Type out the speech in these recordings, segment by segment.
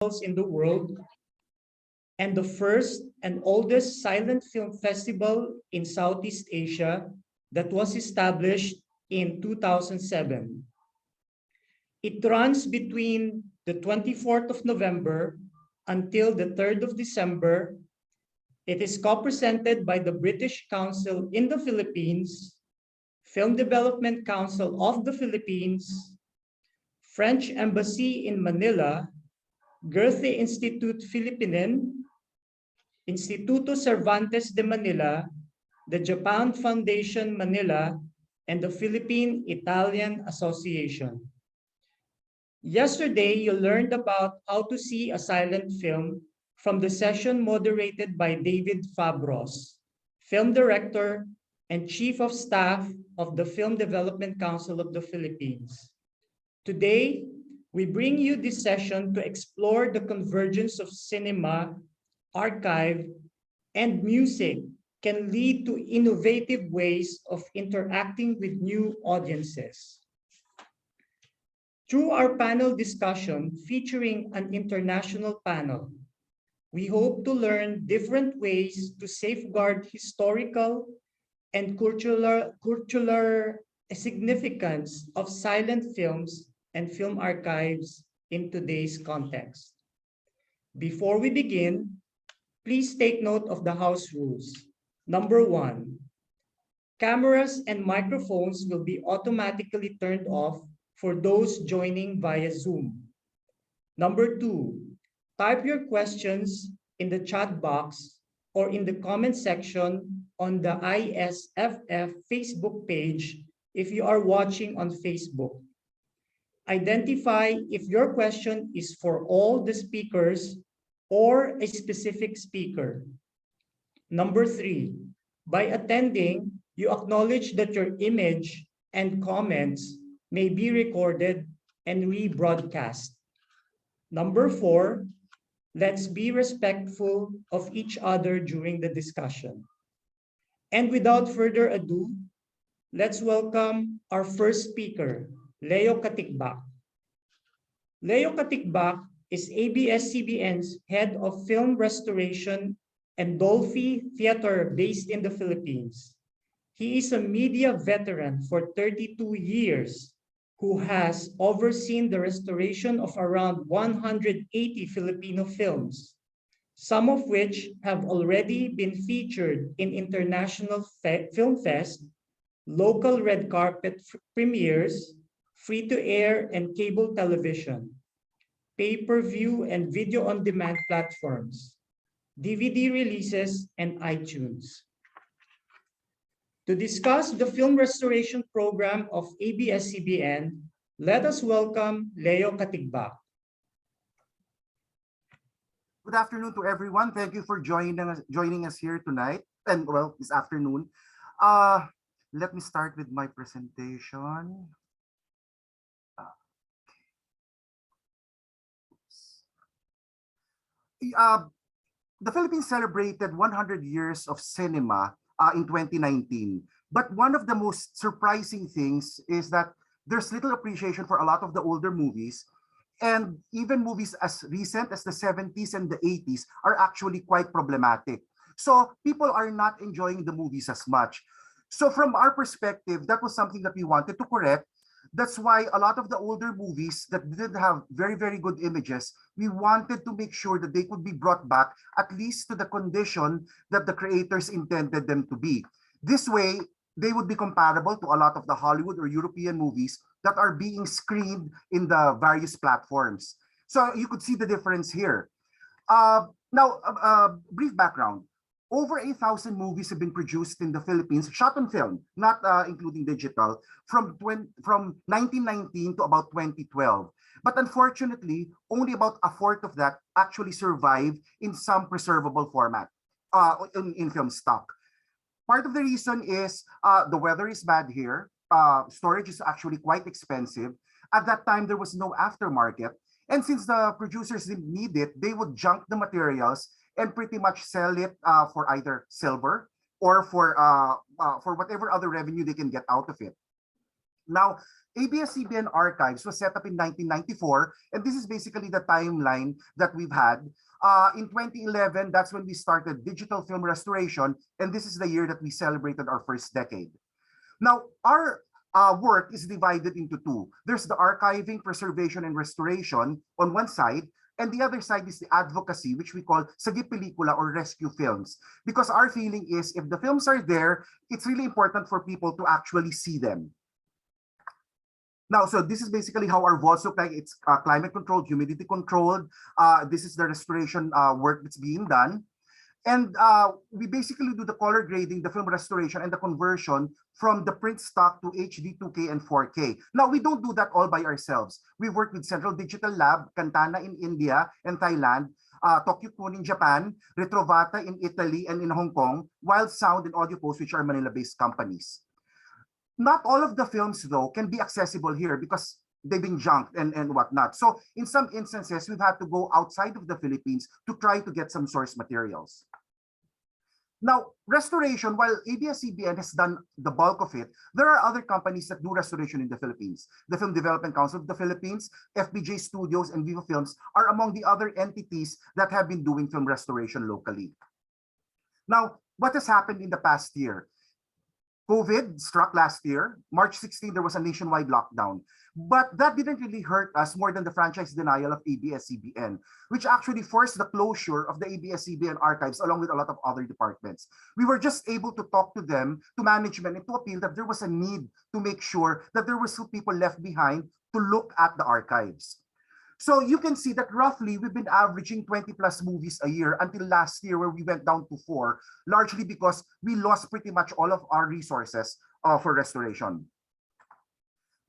in the world and the first and oldest silent film festival in Southeast Asia that was established in 2007. It runs between the 24th of November until the 3rd of December. It is co-presented by the British Council in the Philippines, Film Development Council of the Philippines, French Embassy in Manila, Goethe-Institut Philippinen, Instituto Cervantes de Manila, the Japan Foundation Manila, and the Philippine-Italian Association. Yesterday, you learned about how to see a silent film from the session moderated by David Fabros, film director and chief of staff of the Film Development Council of the Philippines. Today, we bring you this session to explore the convergence of cinema, archive, and music can lead to innovative ways of interacting with new audiences. Through our panel discussion featuring an international panel, we hope to learn different ways to safeguard historical and cultural significance of silent films and film archives in today's context. Before we begin, please take note of the house rules. Number 1, cameras and microphones will be automatically turned off for those joining via Zoom. Number 2, type your questions in the chat box or in the comment section on the ISFF Facebook page if you are watching on Facebook. Identify if your question is for all the speakers or a specific speaker. Number 3, by attending, you acknowledge that your image and comments may be recorded and rebroadcast. Number 4, let's be respectful of each other during the discussion. And without further ado, let's welcome our first speaker, Leo Katigbak. Leo Katigbak is ABS-CBN's head of film restoration and Dolphy Theater based in the Philippines. He is a media veteran for 32 years who has overseen the restoration of around 180 Filipino films, some of which have already been featured in international film fest, local red carpet premieres, free-to-air and cable television, pay-per-view and video-on-demand platforms, DVD releases, and iTunes. To discuss the film restoration program of ABS-CBN, let us welcome Leo Katigbak. Good afternoon to everyone. Thank you for joining us here tonight, and well, this afternoon. Let me start with my presentation. The Philippines celebrated 100 years of cinema in 2019. But one of the most surprising things is that there's little appreciation for a lot of the older movies, and even movies as recent as the 70s and the 80s are actually quite problematic. So people are not enjoying the movies as much. So from our perspective, that was something that we wanted to correct. That's why a lot of the older movies that didn't have very, very good images, we wanted to make sure that they could be brought back at least to the condition that the creators intended them to be. This way, they would be comparable to a lot of the Hollywood or European movies that are being screened in the various platforms. So you could see the difference here. Brief background. Over 8,000 movies have been produced in the Philippines, shot on film, not including digital, from 1919 to about 2012. But unfortunately, only about a fourth of that actually survived in some preservable format in film stock. Part of the reason is the weather is bad here. Storage is actually quite expensive. At that time, there was no aftermarket. And since the producers didn't need it, they would junk the materials and pretty much sell it for either silver or for whatever other revenue they can get out of it. Now, ABS-CBN Archives was set up in 1994, and this is basically the timeline that we've had. In 2011, that's when we started digital film restoration, and this is the year that we celebrated our first decade. Now, our work is divided into two. There's the archiving, preservation, and restoration on one side, and the other side is the advocacy, which we call Sagip Pelikula or rescue films. Because our feeling is if the films are there, it's really important for people to actually see them. Now, so this is basically how our vaults look like. It's climate controlled, humidity controlled. This is the restoration work that's being done. And we basically do the color grading, the film restoration, and the conversion from the print stock to HD, 2K, and 4K. Now, we don't do that all by ourselves. We work with Central Digital Lab, Cantana in India and Thailand, Tokyo Kun in Japan, Retrovata in Italy and in Hong Kong, Wild Sound and Audio Post, which are Manila-based companies. Not all of the films, though, can be accessible here because they've been junked and whatnot. So in some instances, we've had to go outside of the Philippines to try to get some source materials. Now, restoration, while ABS-CBN has done the bulk of it, there are other companies that do restoration in the Philippines. The Film Development Council of the Philippines, FBJ Studios, and Viva Films are among the other entities that have been doing film restoration locally. Now, what has happened in the past year? COVID struck last year. March 16, there was a nationwide lockdown. But that didn't really hurt us more than the franchise denial of ABS-CBN, which actually forced the closure of the ABS-CBN archives along with a lot of other departments. We were just able to talk to them, to management, and to appeal that there was a need to make sure that there were still people left behind to look at the archives. So you can see that roughly we've been averaging 20 plus movies a year until last year where we went down to 4, largely because we lost pretty much all of our resources for restoration.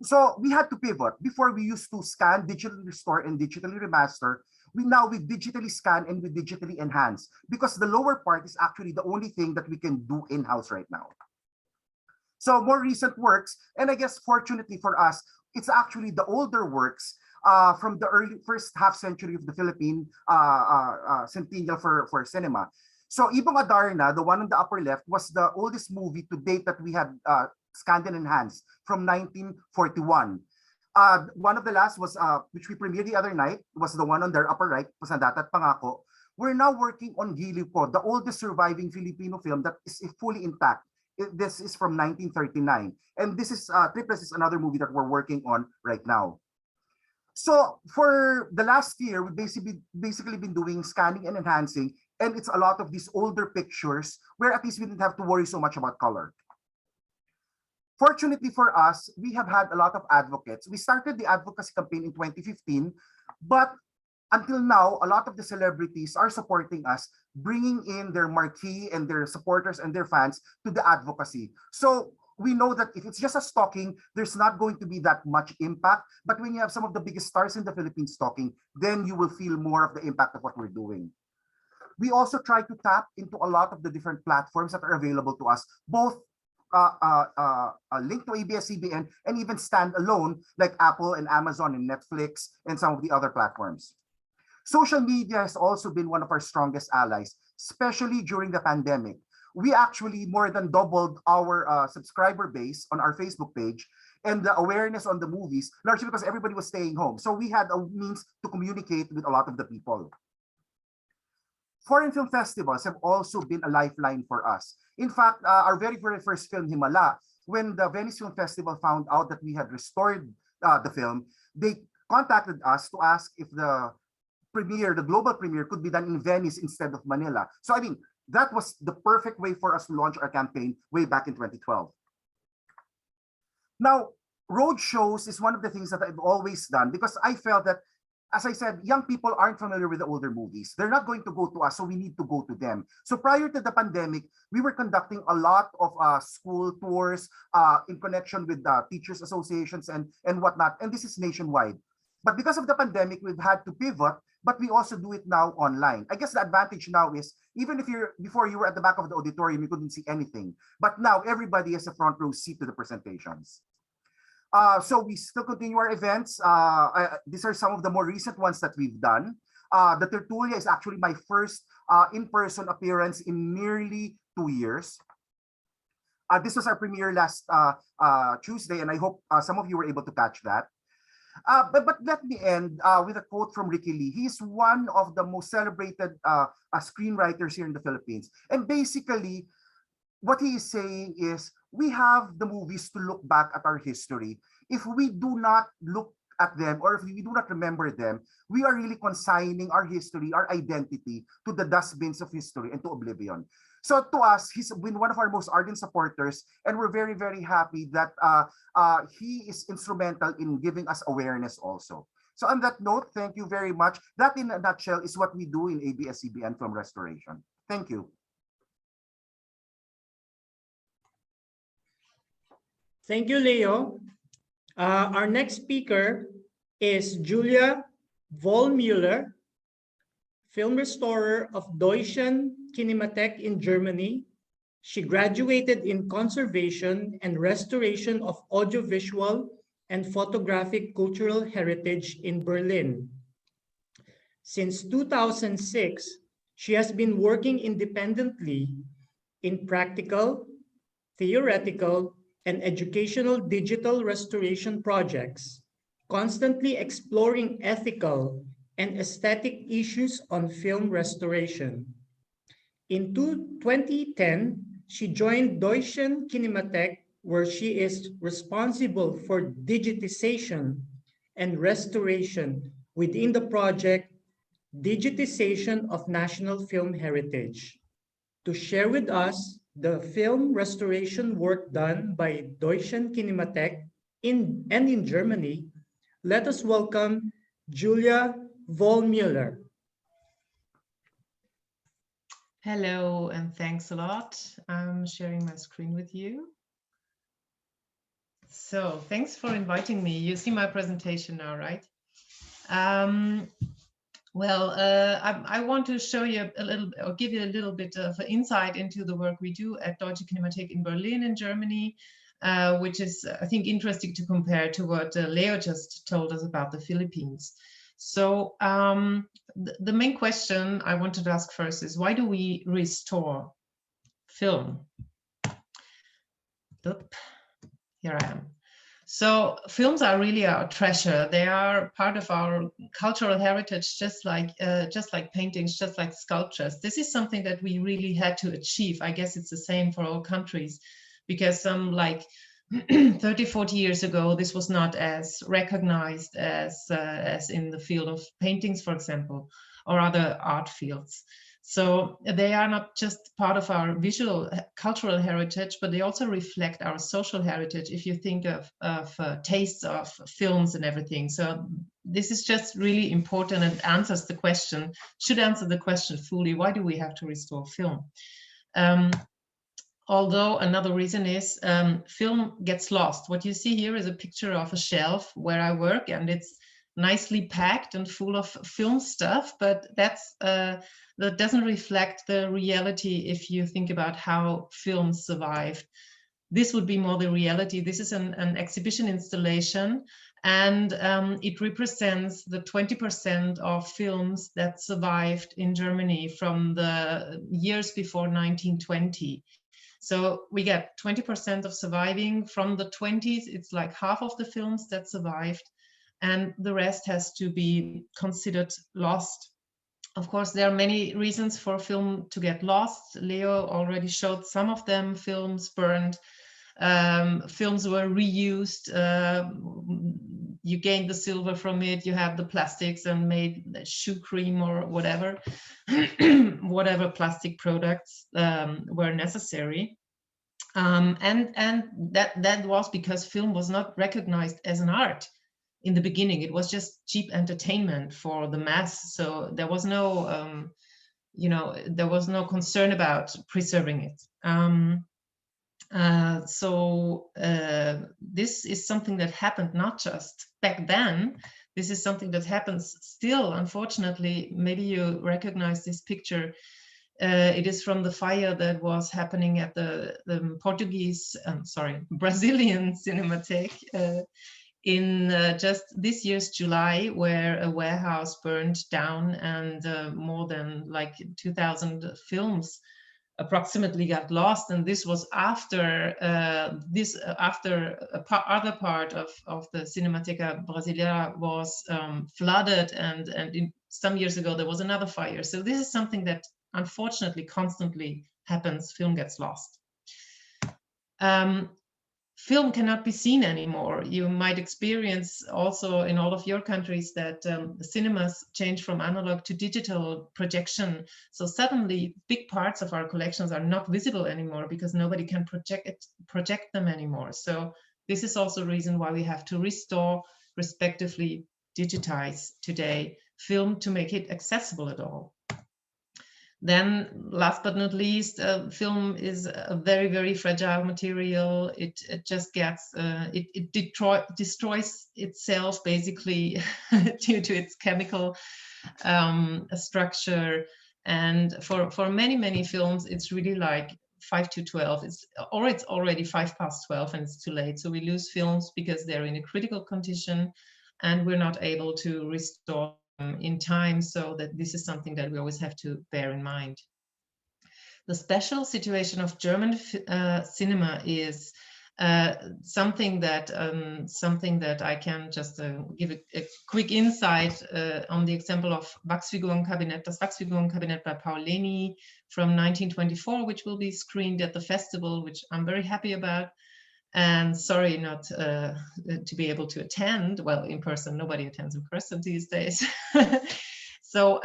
So we had to pivot. Before we used to scan, digitally restore, and digitally remaster. We digitally scan and we digitally enhance because the lower part is actually the only thing that we can do in-house right now. So more recent works, and I guess fortunately for us, it's actually the older works from the first half century of the Philippine centennial for cinema. So Ibong Adarna, the one on the upper left, was the oldest movie to date that we had scanned and enhanced from 1941. One of the last was, which we premiered the other night, was the one on their upper right, Pasandata at Pangako. We're now working on Giliw Ko, the oldest surviving Filipino film that is fully intact. This is from 1939. And this is, Triples is another movie that we're working on right now. So for the last year, we've basically been doing scanning and enhancing, and it's a lot of these older pictures where at least we didn't have to worry so much about color. Fortunately for us, we have had a lot of advocates. We started the advocacy campaign in 2015, but until now, a lot of the celebrities are supporting us, bringing in their marquee and their supporters and their fans to the advocacy. So we know that if it's just a stalking, there's not going to be that much impact. But when you have some of the biggest stars in the Philippines stalking, then you will feel more of the impact of what we're doing. We also try to tap into a lot of the different platforms that are available to us, both linked to ABS-CBN and even standalone like Apple and Amazon and Netflix and some of the other platforms. Social media has also been one of our strongest allies, especially during the pandemic. We actually more than doubled our subscriber base on our Facebook page and the awareness on the movies, largely because everybody was staying home. So we had a means to communicate with a lot of the people. Foreign film festivals have also been a lifeline for us. In fact, our very first film, Himala, when the Venice Film Festival found out that we had restored the film, they contacted us to ask if the global premiere could be done in Venice instead of Manila. So I mean, that was the perfect way for us to launch our campaign way back in 2012. Now, road shows is one of the things that I've always done because I felt that, as I said, young people aren't familiar with the older movies. They're not going to go to us, so we need to go to them. So prior to the pandemic, we were conducting a lot of school tours in connection with teachers associations and whatnot, and this is nationwide. But because of the pandemic, we've had to pivot, but we also do it now online. I guess the advantage now is, even if before you were at the back of the auditorium, you couldn't see anything. But now everybody has a front row seat to the presentations. So we still continue our events. These are some of the more recent ones that we've done. The Tertulia is actually my first in-person appearance in nearly 2 years. This was our premiere last Tuesday, and I hope some of you were able to catch that. But let me end with a quote from Ricky Lee. He's one of the most celebrated screenwriters here in the Philippines. And basically, what he is saying is, we have the movies to look back at our history. If we do not look at them, or if we do not remember them, we are really consigning our history, our identity, to the dustbins of history and to oblivion. So to us, he's been one of our most ardent supporters, and we're very, very happy that he is instrumental in giving us awareness also. So on that note, thank you very much. That in a nutshell is what we do in Abs-Cbn Film Restoration. Thank you. Thank you, Leo. Our next speaker is Juliette Wallmüller, film restorer of Deutsche Kinemathek in Germany. She graduated in conservation and restoration of audiovisual and photographic cultural heritage in Berlin. Since 2006, she has been working independently in practical, theoretical, and educational digital restoration projects, constantly exploring ethical and aesthetic issues on film restoration. In 2010, she joined Deutsche Kinemathek, where she is responsible for digitization and restoration within the project Digitization of National Film Heritage. To share with us the film restoration work done by Deutsche Kinemathek in Germany, let us welcome Juliette Wallmüller. Hello, and thanks a lot. I'm sharing my screen with you. So thanks for inviting me. You see my presentation now, right? I want to show you a little, or give you a little bit of insight into the work we do at Deutsche Kinematik in Berlin in Germany, which is, I think, interesting to compare to what Leo just told us about the Philippines. So the main question I wanted to ask first is, why do we restore film? Oop, here I am. So films are really our treasure. They are part of our cultural heritage, just like paintings, just like sculptures. This is something that we really had to achieve. I guess it's the same for all countries, because some like 30, 40 years ago, this was not as recognized as in the field of paintings, for example, or other art fields. So they are not just part of our visual cultural heritage, but they also reflect our social heritage, if you think of tastes of films and everything. So this is just really important and answers the question, should answer the question fully, why do we have to restore film? Although another reason is film gets lost. What you see here is a picture of a shelf where I work, and it's nicely packed and full of film stuff, but that doesn't reflect the reality if you think about how films survived. This would be more the reality. This is an exhibition installation, and it represents the 20% of films that survived in Germany from the years before 1920. So we get 20% of surviving from the 20s. It's like half of the films that survived, and the rest has to be considered lost. Of course, there are many reasons for film to get lost. Leo already showed some of them. Films burned, films were reused. You gained the silver from it, you have the plastics and made shoe cream or whatever, whatever plastic products were necessary. And that was because film was not recognized as an art. In the beginning, it was just cheap entertainment for the mass. So there was no, there was no concern about preserving it. This is something that happened not just back then. This is something that happens still, unfortunately. Maybe you recognize this picture. It is from the fire that was happening at the Brazilian Cinematic in just this year's July, where a warehouse burned down and more than like 2,000 films approximately got lost, and this was after other part of the Cinemateca Brasileira was flooded, and some years ago there was another fire. So this is something that unfortunately constantly happens. Film gets lost. Film cannot be seen anymore. You might experience also in all of your countries that the cinemas change from analog to digital projection. So suddenly big parts of our collections are not visible anymore because nobody can project them anymore. So this is also a reason why we have to restore, respectively digitize today film to make it accessible at all. Then last but not least, film is a very, very fragile material. It just gets, it destroys itself basically due to its chemical structure. And for many, many films, it's really like 5 to 12, it's already 5 past 12 and it's too late. So we lose films because they're in a critical condition and we're not able to restore in time, so that this is something that we always have to bear in mind. The special situation of German cinema is something that I can just give a quick insight on the example of Wachsfigurenkabinett, das Wachsfigurenkabinett by Paul Leni from 1924, which will be screened at the festival, which I'm very happy about. And sorry not to be able to attend. Well, in person, nobody attends in person these days. So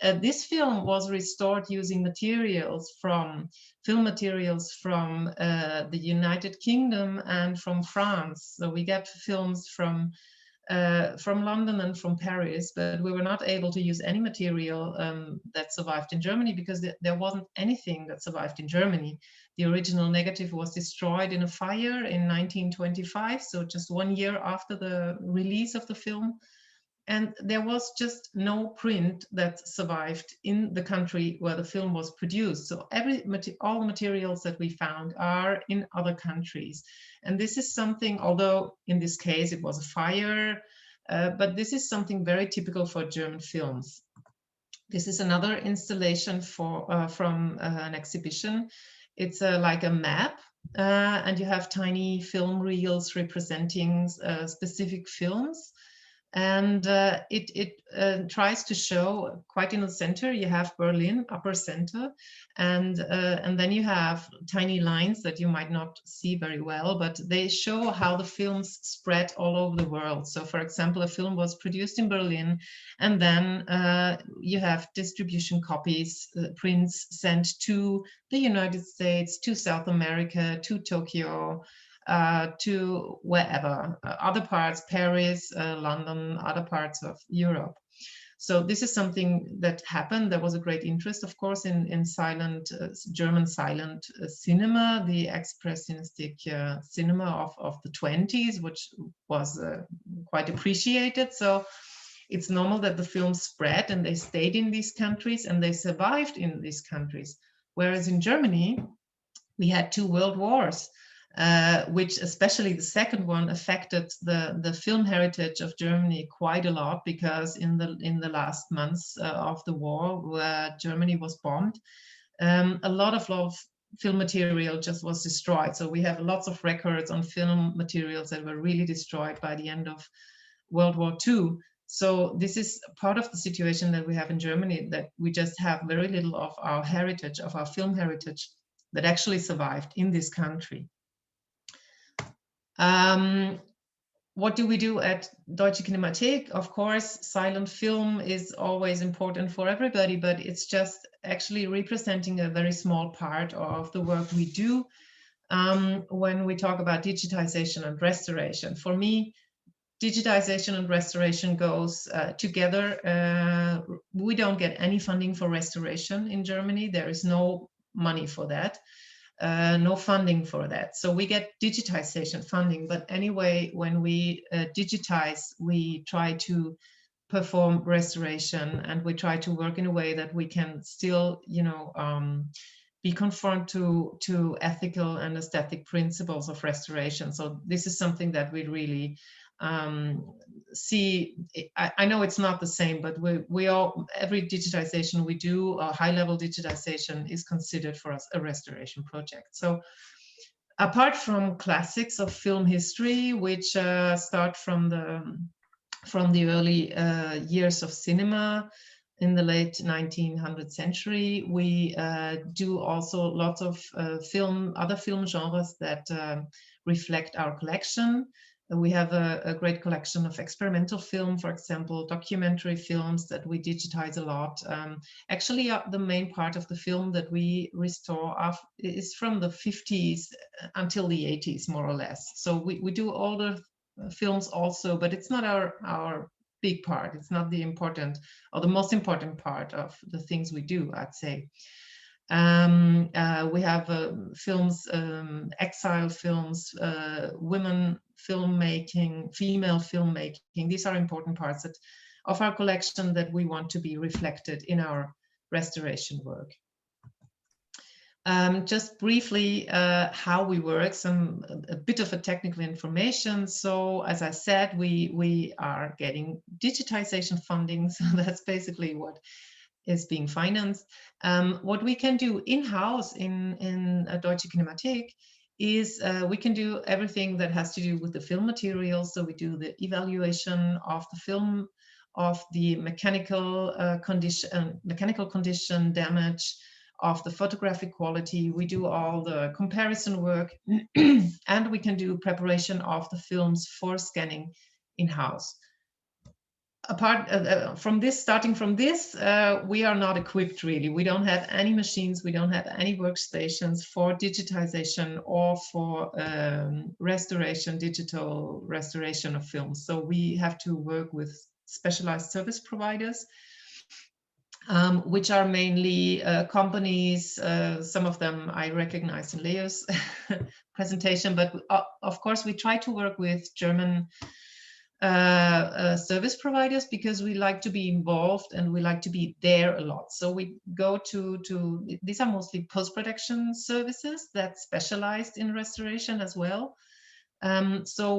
this film was restored using film materials from the United Kingdom and from France. So we get films from London and from Paris, but we were not able to use any material that survived in Germany because there wasn't anything that survived in Germany. The original negative was destroyed in a fire in 1925, so just 1 year after the release of the film. And there was just no print that survived in the country where the film was produced. So all the materials that we found are in other countries. And this is something, although in this case it was a fire, but this is something very typical for German films. This is another installation from an exhibition. It's like a map, and you have tiny film reels representing specific films. And it tries to show, quite in the center, you have Berlin, upper center, and then you have tiny lines that you might not see very well, but they show how the films spread all over the world. So, for example, a film was produced in Berlin, and then you have distribution copies, prints sent to the United States, to South America, to Tokyo, to wherever, other parts, Paris, London, other parts of Europe. So this is something that happened. There was a great interest, of course, in silent, German silent cinema, the expressionistic cinema of the 20s, which was quite appreciated. So it's normal that the films spread and they stayed in these countries and they survived in these countries. Whereas in Germany, we had 2 world wars. Which, especially the second one, affected the film heritage of Germany quite a lot, because in the last months of the war, where Germany was bombed, a lot of film material just was destroyed. So we have lots of records on film materials that were really destroyed by the end of World War II. So this is part of the situation that we have in Germany, that we just have very little of our heritage, of our film heritage, that actually survived in this country. What do we do at Deutsche Kinemathek? Of course, silent film is always important for everybody, but it's just actually representing a very small part of the work we do when we talk about digitization and restoration. For me, digitization and restoration goes together. We don't get any funding for restoration in Germany. There is no money for that. No funding for that. So we get digitization funding, but anyway, when we digitize, we try to perform restoration, and we try to work in a way that we can still, be conformed to ethical and aesthetic principles of restoration. So this is something that we really see, I know it's not the same, but we all, every digitization we do, a high-level digitization is considered for us a restoration project. So apart from classics of film history, which start from the early years of cinema in the late 1900th century, we do also lots of other film genres that reflect our collection. We have a great collection of experimental film, for example, documentary films that we digitize a lot. Actually, the main part of the film that we restore is from the 50s until the 80s, more or less. So we do older films also, but it's not our big part. It's not the important or the most important part of the things we do, I'd say. We have films, exile films, women filmmaking, female filmmaking. These are important parts of our collection that we want to be reflected in our restoration work. Just briefly, how we work, a bit of a technical information. So as I said, we are getting digitization funding. So that's basically what is being financed. What we can do in-house in Deutsche Kinematik is we can do everything that has to do with the film materials. So we do the evaluation of the film, of the mechanical condition, damage, of the photographic quality. We do all the comparison work, and we can do preparation of the films for scanning in-house. Apart from this, starting from this, we are not equipped really. We don't have any machines, we don't have any workstations for digitization or for restoration, digital restoration of films. So we have to work with specialized service providers, which are mainly companies. Some of them I recognize in Leo's presentation, but of course we try to work with German service providers because we like to be involved and we like to be there a lot. So we go to these are mostly post-production services that specialized in restoration as well. So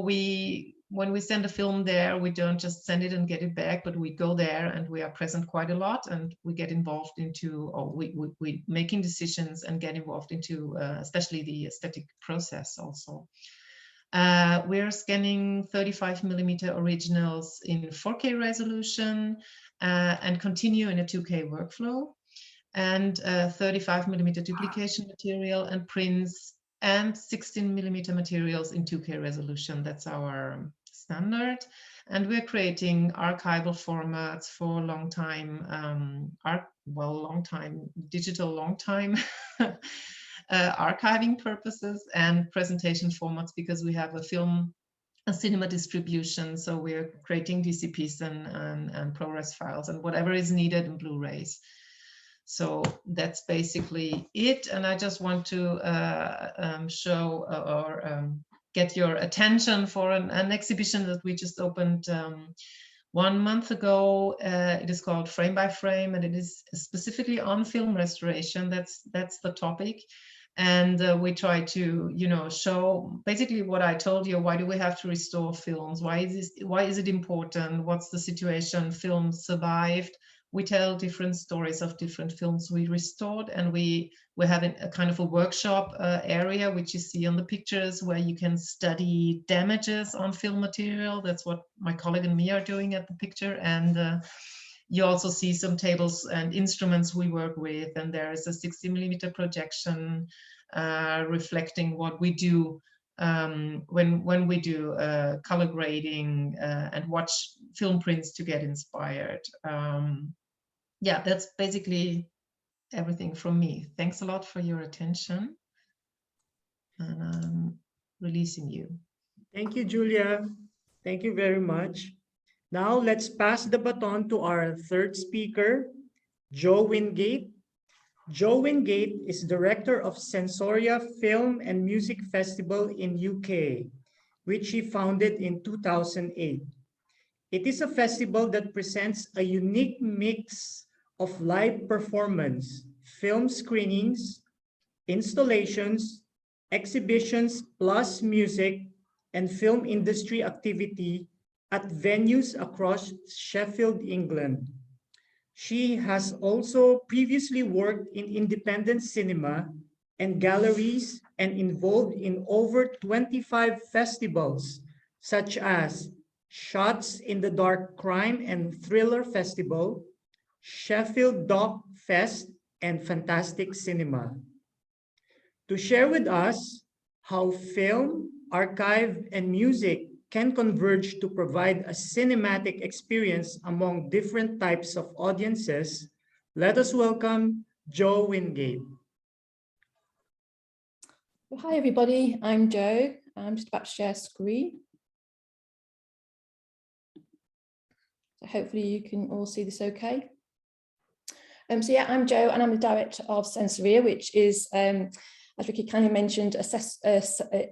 when we send a film there, we don't just send it and get it back, but we go there and we are present quite a lot, and we get involved into, or we making decisions and get involved into especially the aesthetic process also. We're scanning 35mm originals in 4K resolution and continue in a 2K workflow, and 35mm duplication material and prints, and 16mm materials in 2K resolution. That's our standard. And we're creating archival formats for digital long time archiving purposes, and presentation formats because we have a cinema distribution. So we're creating DCPs and ProRes files and whatever is needed in Blu-rays. So that's basically it. And I just want to show or get your attention for an exhibition that we just opened 1 month ago. It is called Frame by Frame, and it is specifically on film restoration. That's the topic. And we try to, show basically what I told you. Why do we have to restore films? Why is it important? What's the situation? Films survived. We tell different stories of different films we restored, and we're having a kind of a workshop area, which you see on the pictures, where you can study damages on film material. That's what my colleague and me are doing at the picture. And you also see some tables and instruments we work with, and there is a 60mm projection reflecting what we do when we do color grading and watch film prints to get inspired. Yeah, that's basically everything from me. Thanks a lot for your attention, and I'm releasing you. Thank you, Julia. Thank you very much. Now let's pass the baton to our third speaker, Jo Wingate. Jo Wingate is director of Sensoria Film and Music Festival in UK, which she founded in 2008. It is a festival that presents a unique mix of live performance, film screenings, installations, exhibitions, plus music and film industry activity at venues across Sheffield, England. She has also previously worked in independent cinema and galleries and involved in over 25 festivals, such as Shots in the Dark Crime and Thriller Festival, Sheffield Doc Fest, and Fantastic Cinema. To share with us how film, archive, and music can converge to provide a cinematic experience among different types of audiences, let us welcome Jo Wingate. Well, hi everybody, I'm Jo. I'm just about to share screen. So hopefully you can all see this okay. So yeah, I'm Jo and I'm the director of Sensoria, which is, as Ricky kind of mentioned, a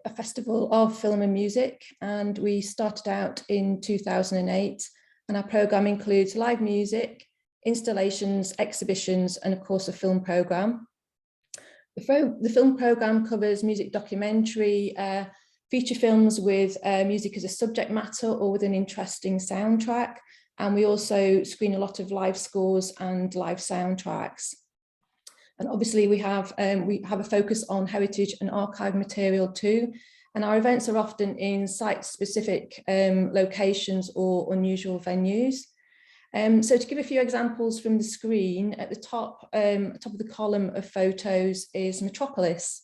festival of film and music. And we started out in 2008 and our programme includes live music, installations, exhibitions, and of course a film programme. The film programme covers music documentary, feature films with music as a subject matter or with an interesting soundtrack. And we also screen a lot of live scores and live soundtracks. And obviously we have a focus on heritage and archive material too. And our events are often in site-specific locations or unusual venues. So to give a few examples from the screen, at the top of the column of photos is Metropolis.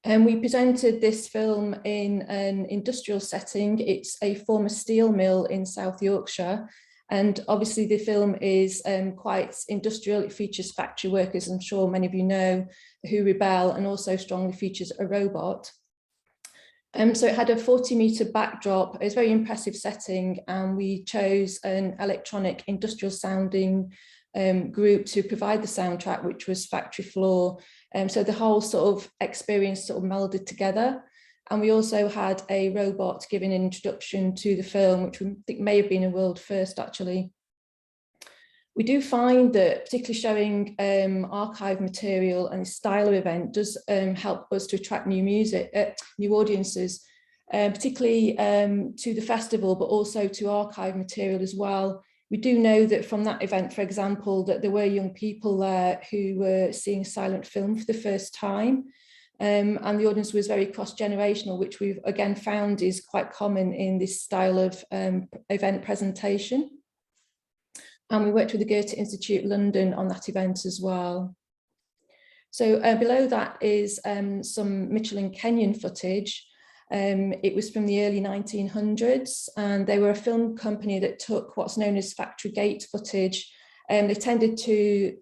And we presented this film in an industrial setting. It's a former steel mill in South Yorkshire. And obviously the film is quite industrial. It features factory workers, I'm sure many of you know, who rebel, and also strongly features a robot. So it had a 40-metre backdrop. It was a very impressive setting, and we chose an electronic industrial sounding group to provide the soundtrack, which was Factory Floor. So the whole sort of experience sort of melded together. And we also had a robot giving an introduction to the film, which we think may have been a world first actually. We do find that particularly showing archive material and style of event does help us to attract new audiences, particularly to the festival, but also to archive material as well. We do know that from that event, for example, that there were young people there who were seeing silent film for the first time. And the audience was very cross-generational, which we've again found is quite common in this style of event presentation. And we worked with the Goethe-Institut London on that event as well. So below that is some Mitchell and Kenyon footage. It was from the early 1900s, and they were a film company that took what's known as factory gate footage. They tended to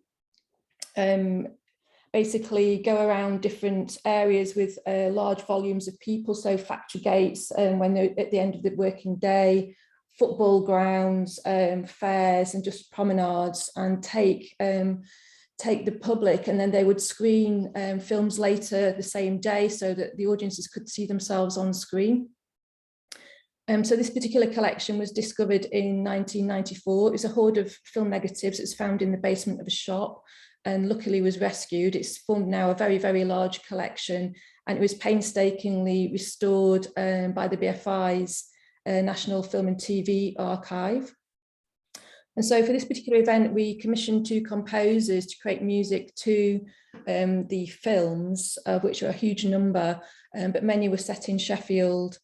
basically go around different areas with large volumes of people, so factory gates when they're at the end of the working day, football grounds, fairs, and just promenades, and take the public, and then they would screen films later the same day so that the audiences could see themselves on screen. So this particular collection was discovered in 1994. It was a hoard of film negatives. It's found in the basement of a shop and luckily was rescued. It's formed now a very, very large collection, and it was painstakingly restored by the BFI's National Film and TV Archive. And so for this particular event, we commissioned 2 composers to create music to the films, of which are a huge number, but many were set in Sheffield.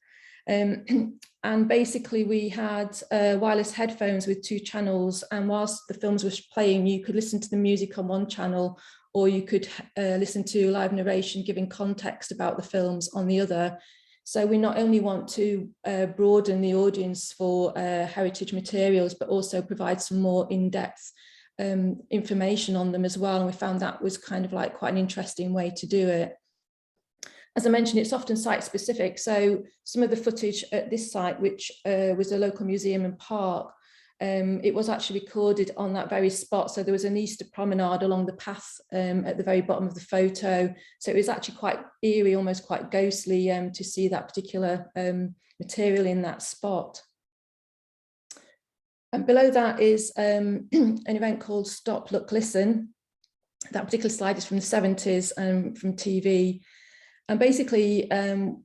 And basically we had wireless headphones with 2 channels, and whilst the films were playing, you could listen to the music on one channel, or you could listen to live narration giving context about the films on the other. So we not only want to broaden the audience for heritage materials, but also provide some more in-depth information on them as well. And we found that was kind of like quite an interesting way to do it. As I mentioned, it's often site specific. So some of the footage at this site, which was a local museum and park, it was actually recorded on that very spot. So there was an Easter promenade along the path at the very bottom of the photo. So it was actually quite eerie, almost quite ghostly to see that particular material in that spot. And below that is an event called Stop, Look, Listen. That particular slide is from the 70s from TV. And basically,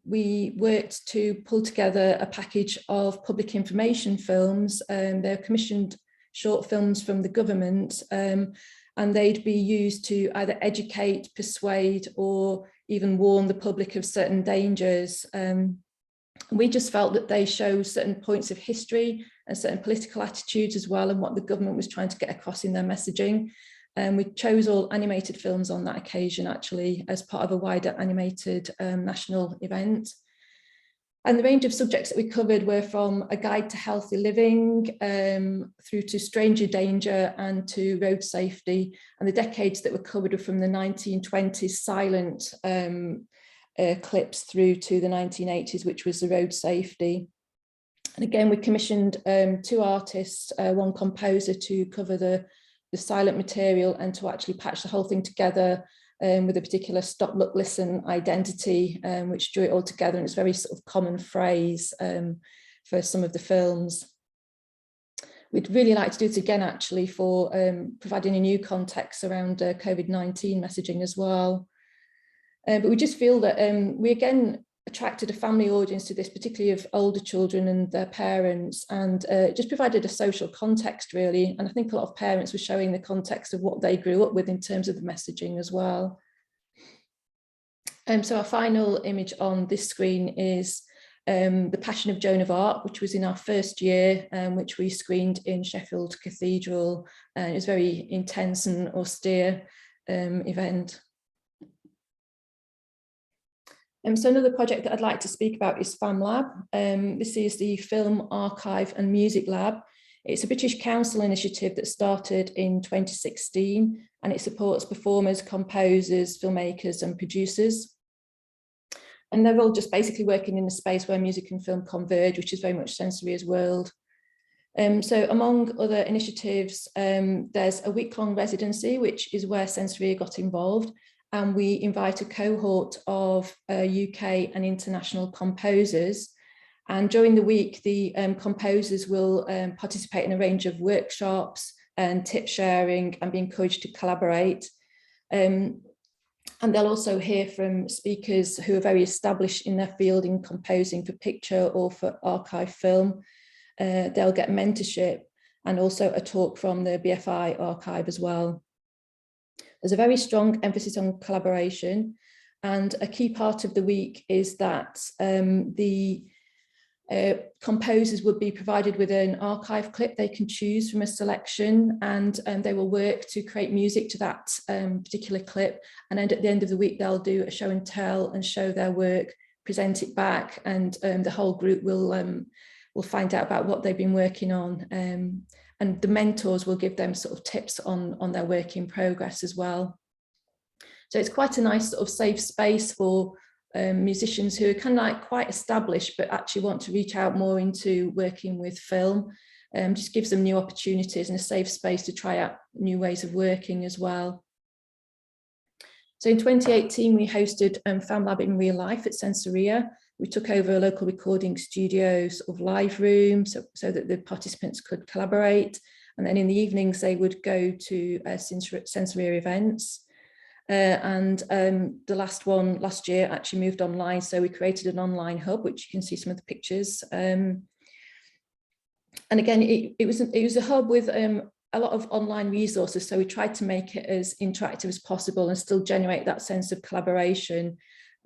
we worked to pull together a package of public information films. They're commissioned short films from the government, and they'd be used to either educate, persuade, or even warn the public of certain dangers. We just felt that they show certain points of history and certain political attitudes as well, and what the government was trying to get across in their messaging. We chose all animated films on that occasion, actually, as part of a wider animated national event. And the range of subjects that we covered were from a guide to healthy living, through to stranger danger and to road safety. And the decades that were covered were from the 1920s silent clips through to the 1980s, which was the road safety. And again, we commissioned 2 artists, 1 composer to cover the silent material and to actually patch the whole thing together with a particular stop, look, listen identity, which drew it all together. And it's a very sort of common phrase for some of the films. We'd really like to do it again, actually, for providing a new context around COVID-19 messaging as well. But we just feel that we again attracted a family audience to this, particularly of older children and their parents, and it just provided a social context, really. And I think a lot of parents were showing the context of what they grew up with in terms of the messaging as well. So our final image on this screen is The Passion of Joan of Arc, which was in our first year, which we screened in Sheffield Cathedral. And it was a very intense and austere event. So another project that I'd like to speak about is FamLab. This is the Film, Archive and Music Lab. It's a British Council initiative that started in 2016, and it supports performers, composers, filmmakers and producers. And they're all just basically working in a space where music and film converge, which is very much Sensoria's world. So among other initiatives, there's a week-long residency, which is where Sensoria got involved. And we invite a cohort of UK and international composers. And during the week, the composers will participate in a range of workshops and tip sharing and be encouraged to collaborate. And they'll also hear from speakers who are very established in their field in composing for picture or for archive film. They'll get mentorship and also a talk from the BFI archive as well. There's a very strong emphasis on collaboration, and a key part of the week is that the composers would be provided with an archive clip they can choose from a selection, and they will work to create music to that particular clip. And then at the end of the week, they'll do a show and tell and show their work, present it back, and the whole group will find out about what they've been working on. And the mentors will give them sort of tips on their work in progress as well. So it's quite a nice sort of safe space for musicians who are kind of like quite established, but actually want to reach out more into working with film. Just gives them new opportunities and a safe space to try out new ways of working as well. So in 2018, we hosted FamLab in real life at Sensoria. We took over a local recording studio sort of live room so that the participants could collaborate. And then in the evenings, they would go to Sensoria events. And the last one last year actually moved online. So we created an online hub, which you can see some of the pictures. And again, it was a hub with a lot of online resources. So we tried to make it as interactive as possible and still generate that sense of collaboration.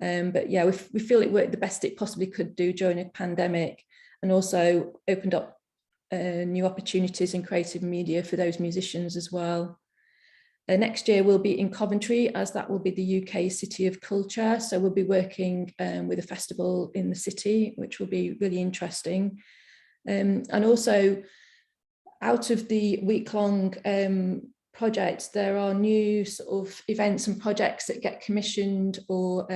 But yeah, we feel it worked the best it possibly could do during a pandemic, and also opened up new opportunities in creative media for those musicians as well. Next year we'll be in Coventry, as that will be the UK City of Culture. So we'll be working with a festival in the city, which will be really interesting. And also out of the week-long projects, there are new sort of events and projects that get commissioned or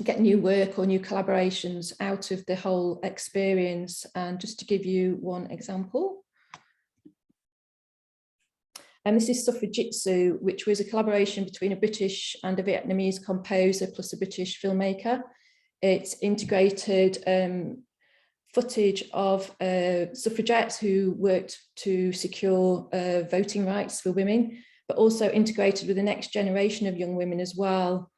get new work or new collaborations out of the whole experience. And just to give you one example, and this is Suffragitsu, which was a collaboration between a British and a Vietnamese composer plus a British filmmaker. It's integrated footage of suffragettes who worked to secure voting rights for women, but also integrated with the next generation of young women as well.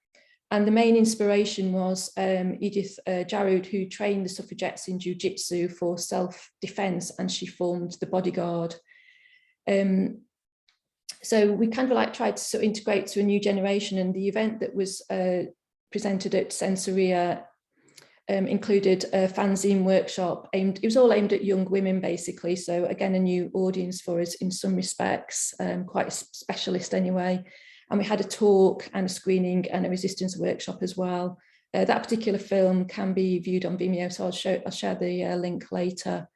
And the main inspiration was Edith Jarud, who trained the suffragettes in jiu-jitsu for self-defense, and she formed the bodyguard. So we kind of like tried to sort of integrate to a new generation, and the event that was presented at Sensoria included a fanzine workshop it was all aimed at young women basically. So again, a new audience for us in some respects, quite a specialist anyway. And we had a talk and a screening and a resistance workshop as well. That particular film can be viewed on Vimeo, so I'll share the link later.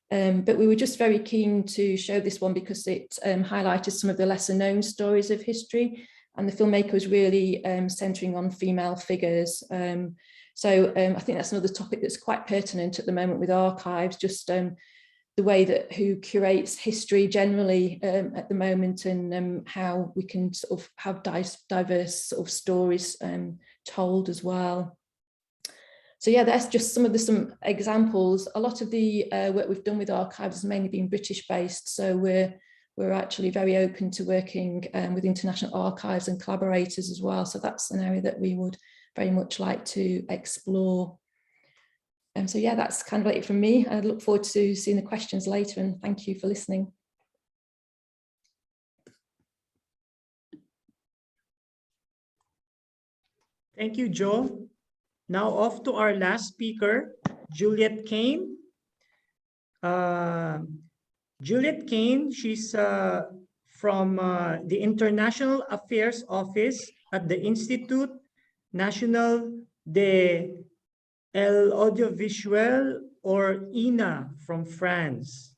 But we were just very keen to show this one because it highlighted some of the lesser known stories of history, and the filmmaker was really centering on female figures. So I think that's another topic that's quite pertinent at the moment with archives, just the way that who curates history generally at the moment, and how we can sort of have diverse sort of stories told as well. So yeah, that's just some examples. A lot of the work we've done with archives has mainly been British based, so we're actually very open to working with international archives and collaborators as well. So that's an area that we would very much like to explore. So yeah, that's kind of it from me. I look forward to seeing the questions later, and thank you for listening. Thank you, Jo. Now off to our last speaker, Juliette Kane. Juliette Kane, she's from the International Affairs Office at the Institut National de l'Audiovisuel, or INA, from France.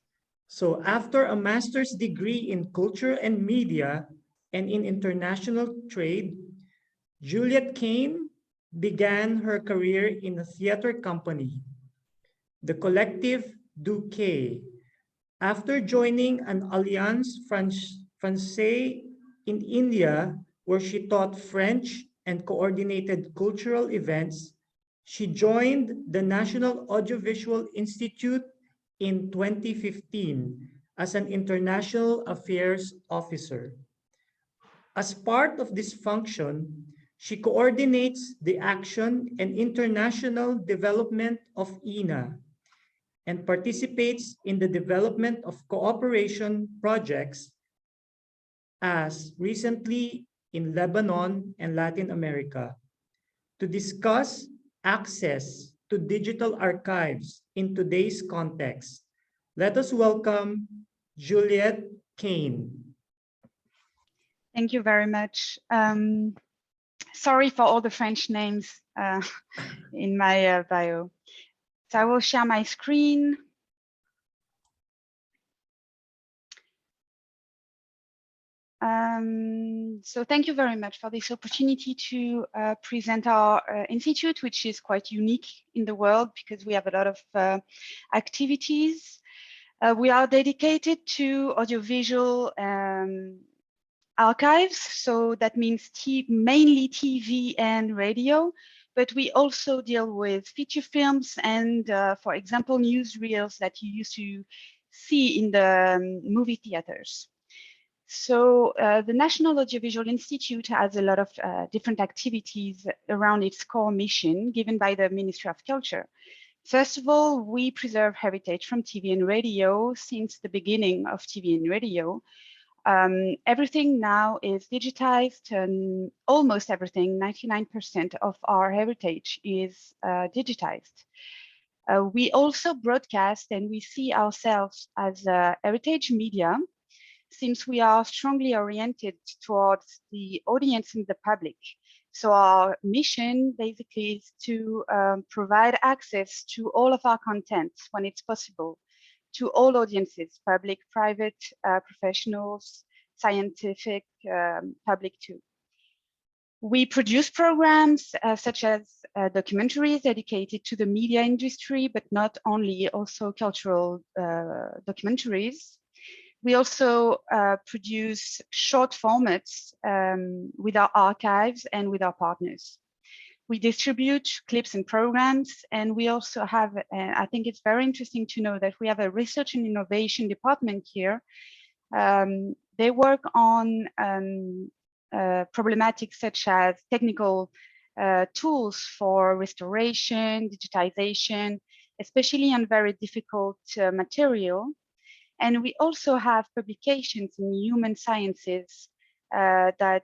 So after a master's degree in culture and media and in international trade, Juliette Kane began her career in a theater company, the Collectif du Quai. After joining an Alliance Française in India, where she taught French and coordinated cultural events, she joined the National Audiovisual Institute in 2015 as an international affairs officer. As part of this function, she coordinates the action and international development of INA and participates in the development of cooperation projects, as recently in Lebanon and Latin America. To discuss access to digital archives in today's context, let us welcome Juliette Cahin. Thank you very much. Sorry for all the French names in my bio. So I will share my screen. So thank you very much for this opportunity to present our institute, which is quite unique in the world because we have a lot of activities. We are dedicated to audiovisual archives, so that means mainly TV and radio, but we also deal with feature films and, for example, newsreels that you used to see in the movie theaters. So the National Audiovisual Institute has a lot of different activities around its core mission given by the Ministry of Culture. First of all, we preserve heritage from TV and radio since the beginning of TV and radio. Everything now is digitized, and almost everything, 99% of our heritage is digitized. We also broadcast, and we see ourselves as a heritage media, since we are strongly oriented towards the audience and the public. So our mission basically is to provide access to all of our content when it's possible, to all audiences, public, private, professionals, scientific, public too. We produce programs such as documentaries dedicated to the media industry, but not only, also cultural documentaries. We also produce short formats with our archives and with our partners. We distribute clips and programs, and we also have, I think it's very interesting to know that we have a research and innovation department here. They work on problematics such as technical tools for restoration, digitization, especially on very difficult material. And we also have publications in human sciences that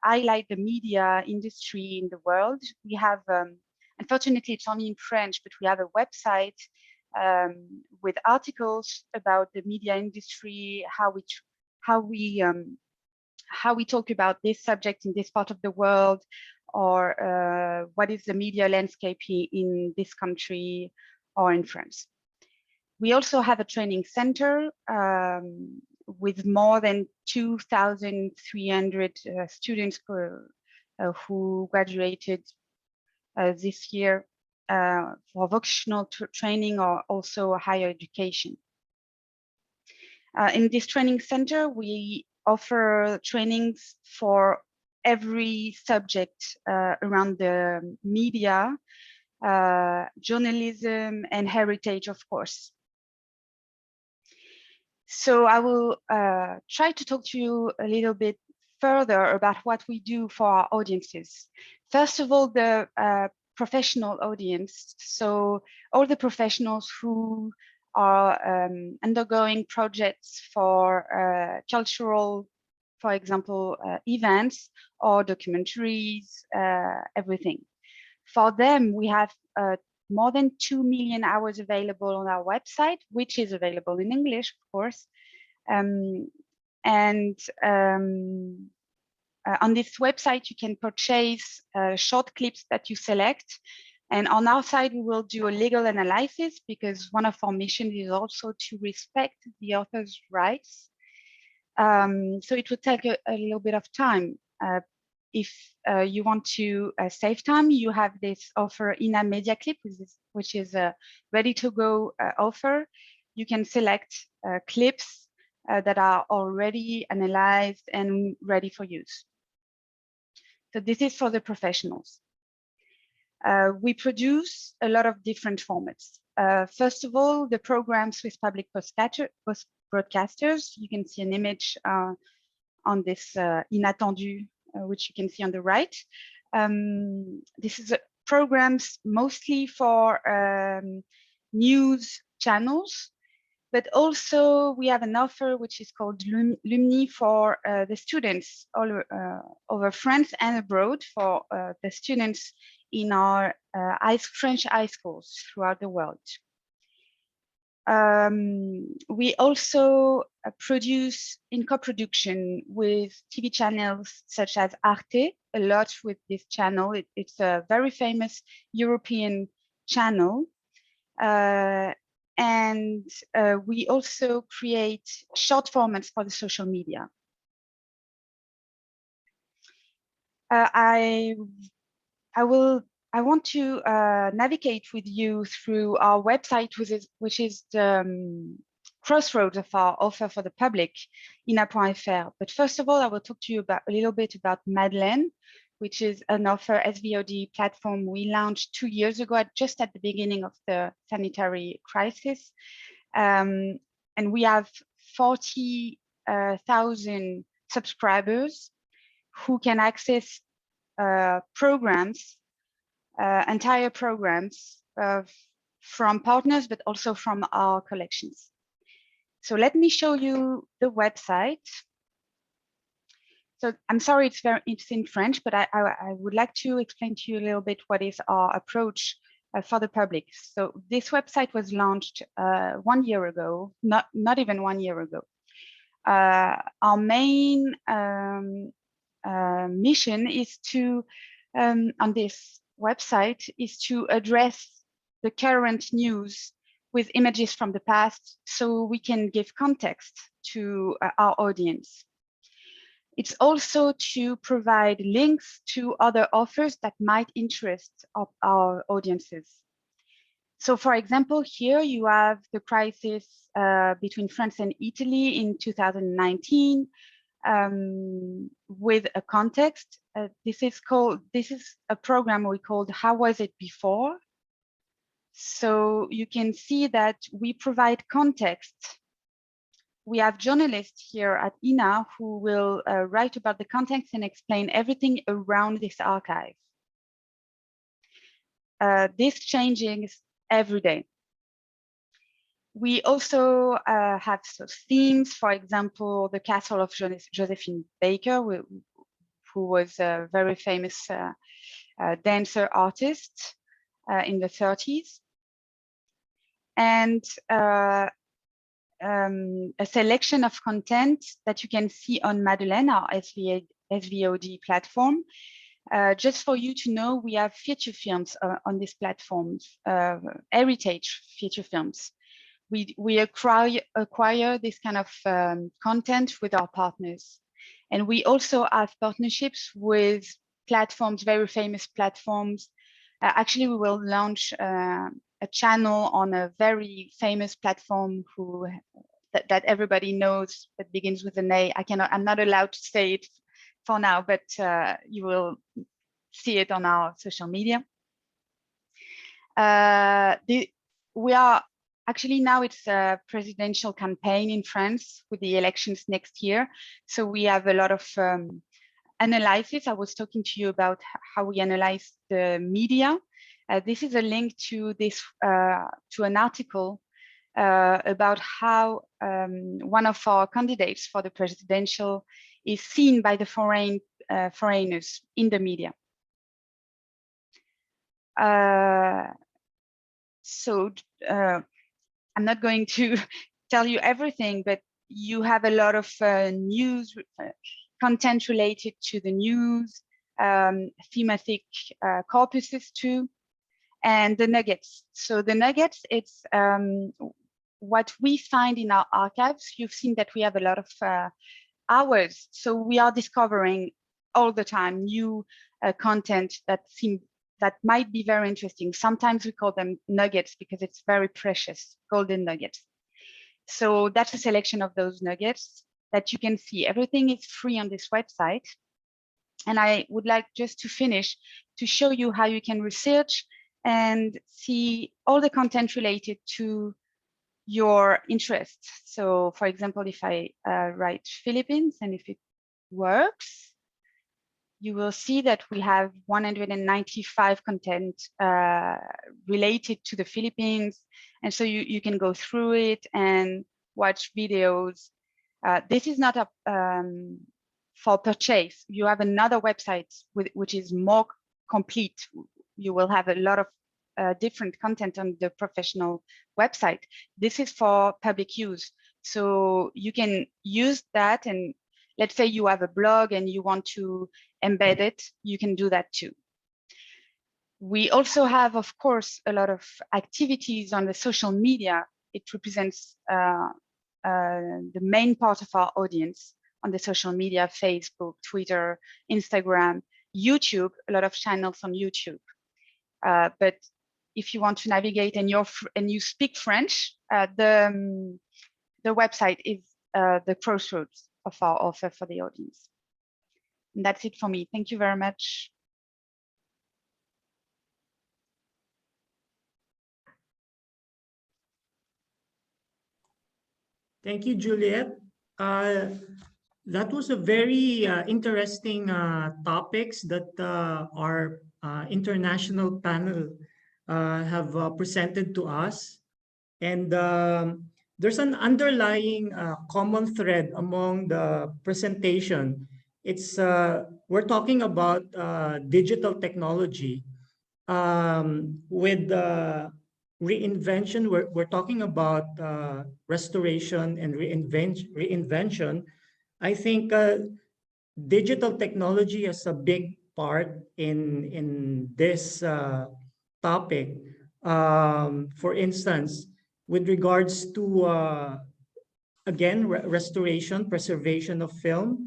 highlight the media industry in the world. We have, unfortunately, it's only in French, but we have a website with articles about the media industry, how we talk about this subject in this part of the world, or what is the media landscape in this country or in France. We also have a training center with more than 2,300 students who graduated this year for vocational training or also higher education. In this training center, we offer trainings for every subject around the media, journalism, and heritage, of course. So I will try to talk to you a little bit further about what we do for our audiences. First of all, the professional audience. So all the professionals who are undergoing projects for cultural, for example, events or documentaries, everything. For them, we have more than 2 million hours available on our website, which is available in English, of course. On this website, you can purchase short clips that you select. And on our side, we will do a legal analysis because one of our missions is also to respect the author's rights. So it would take a little bit of time. If you want to save time, you have this offer Ina Media Clip, which is a ready-to-go offer. You can select clips that are already analyzed and ready for use. So this is for the professionals. We produce a lot of different formats. First of all, the programs with public broadcasters. You can see an image on this Inattendu, which you can see on the right. This is programs mostly for news channels, but also we have an offer which is called Lumni for the students all over France and abroad, for the students in our French high schools throughout the world. We also produce in co-production with TV channels such as Arte, a lot with this channel. It's a very famous European channel. And we also create short formats for the social media. I want to navigate with you through our website, which is the crossroads of our offer for the public, ina.fr. But first of all, I will talk to you a little bit about Madeleine, which is an offer SVOD platform we launched 2 years ago, just at the beginning of the sanitary crisis. And we have 40,000 subscribers who can access programs, entire programs from partners, but also from our collections. So let me show you the website. So I'm sorry, it's in French, but I would like to explain to you a little bit what is our approach for the public. So this website was launched 1 year ago, not even 1 year ago. Our main mission is to, on this website, is to address the current news with images from the past, so we can give context to our audience. It's also to provide links to other offers that might interest our audiences. So for example, here you have the crisis between France and Italy in 2019 with a context. This is a program we called How Was It Before? So you can see that we provide context. We have journalists here at INA who will write about the context and explain everything around this archive. this changes every day. We also have themes, for example, the castle of Josephine Baker, who was a very famous dancer artist in the 30s. And a selection of content that you can see on Madeleine, our SVOD platform. Just for you to know, we have feature films on these platforms, heritage feature films. We acquire this kind of content with our partners. And we also have partnerships with platforms, very famous platforms. Actually, we will launch a channel on a very famous platform that everybody knows, that begins with an A. I'm not allowed to say it for now, but you will see it on our social media. We are actually, now it's a presidential campaign in France with the elections next year. So we have a lot of analysis. I was talking to you about how we analyze the media. This is a link to this to an article about how one of our candidates for the presidential is seen by the foreigners in the media. I'm not going to tell you everything, but you have a lot of news content related to the news, thematic corpuses too, and the nuggets. So the nuggets, it's what we find in our archives. You've seen that we have a lot of hours. So we are discovering all the time new content that might be very interesting. Sometimes we call them nuggets because it's very precious, golden nuggets. So that's a selection of those nuggets that you can see. Everything is free on this website. And I would like just to finish to show you how you can research and see all the content related to your interests. So for example, if I write Philippines, and if it works, you will see that we have 195 content related to the Philippines. And so you can go through it and watch videos. This is not a, for purchase. You have another website which is more complete. You will have a lot of different content on the professional website. This is for public use. So you can use that, and let's say you have a blog and you want to embed it, you can do that too. We also have, of course, a lot of activities on the social media. It represents the main part of our audience on the social media: Facebook, Twitter, Instagram, YouTube, a lot of channels on YouTube. But if you want to navigate and you speak French, the website is the crossroads of our offer for the audience. And that's it for me. Thank you very much. Thank you, Juliette. That was a very interesting topics that our international panel have presented to us. And there's an underlying common thread among the presentation. It's we're talking about digital technology with reinvention. We're talking about restoration and reinvention. I think digital technology is a big part in this topic. For instance, with regards to again, restoration, preservation of film,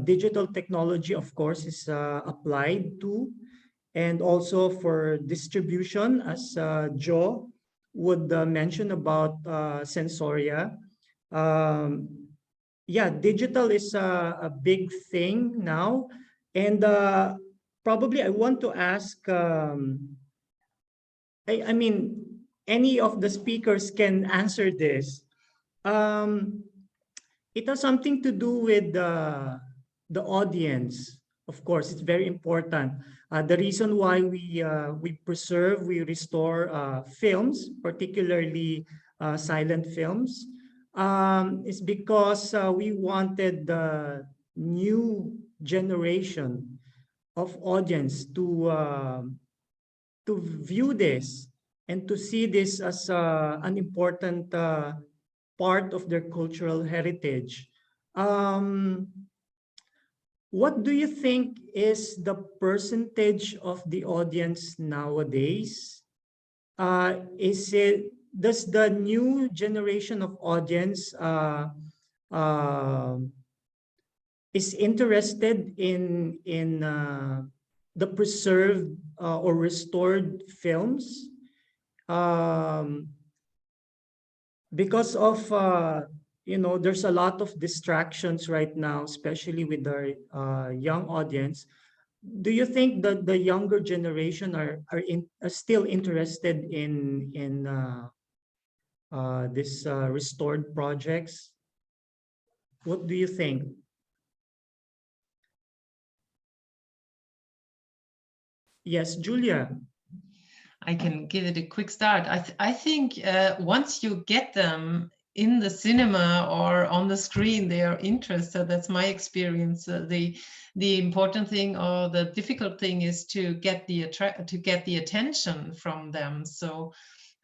digital technology, of course, is applied to, and also for distribution, as Jo would mention about Sensoria. Yeah, digital is a big thing now. And probably I want to ask, I mean, any of the speakers can answer this. It has something to do with the audience. of course, it's very important. The reason why we restore films, particularly silent films, is because we wanted the new generation of audience to view this and to see this as an important part of their cultural heritage. What do you think is the percentage of the audience nowadays? Does the new generation of audience is interested in the preserved or restored films? Because of there's a lot of distractions right now, especially with our young audience. Do you think that the younger generation are still interested in this restored projects? What do you think? Yes, Julia. I can give it a quick start. I think once you get them in the cinema or on the screen, they are interested. That's my experience. The important thing or the difficult thing is to get the attention from them. So,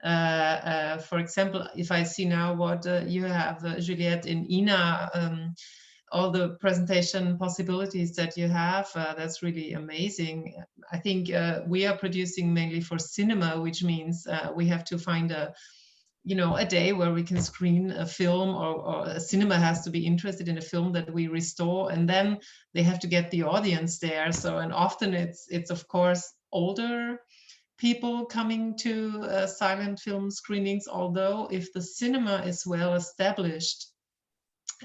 for example, if I see now what you have, Juliette, in INA, all the presentation possibilities that you have, that's really amazing. I think we are producing mainly for cinema, which means we have to find a day where we can screen a film, or a cinema has to be interested in a film that we restore, and then they have to get the audience there. So, and often it's of course older people coming to silent film screenings, although if the cinema is well established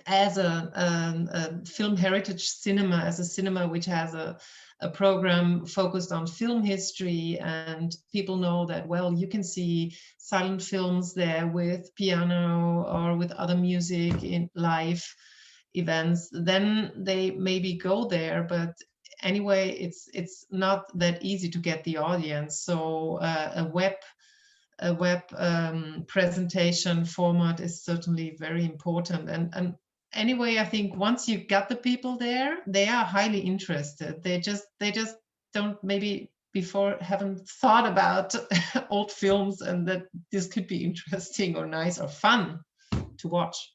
as a film heritage cinema, as a cinema which has a program focused on film history, and people know that, well, you can see silent films there with piano or with other music in live events, then they maybe go there. But anyway, it's not that easy to get the audience. So a web presentation format is certainly very important. And anyway, I think once you got the people there, they are highly interested. They just don't maybe before haven't thought about old films and that this could be interesting or nice or fun to watch.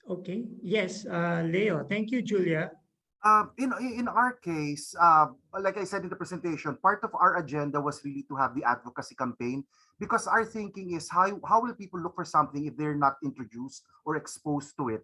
Okay. Yes, Leo. Thank you, Julia. In our case, like I said in the presentation, part of our agenda was really to have the advocacy campaign, because our thinking is how will people look for something if they're not introduced or exposed to it.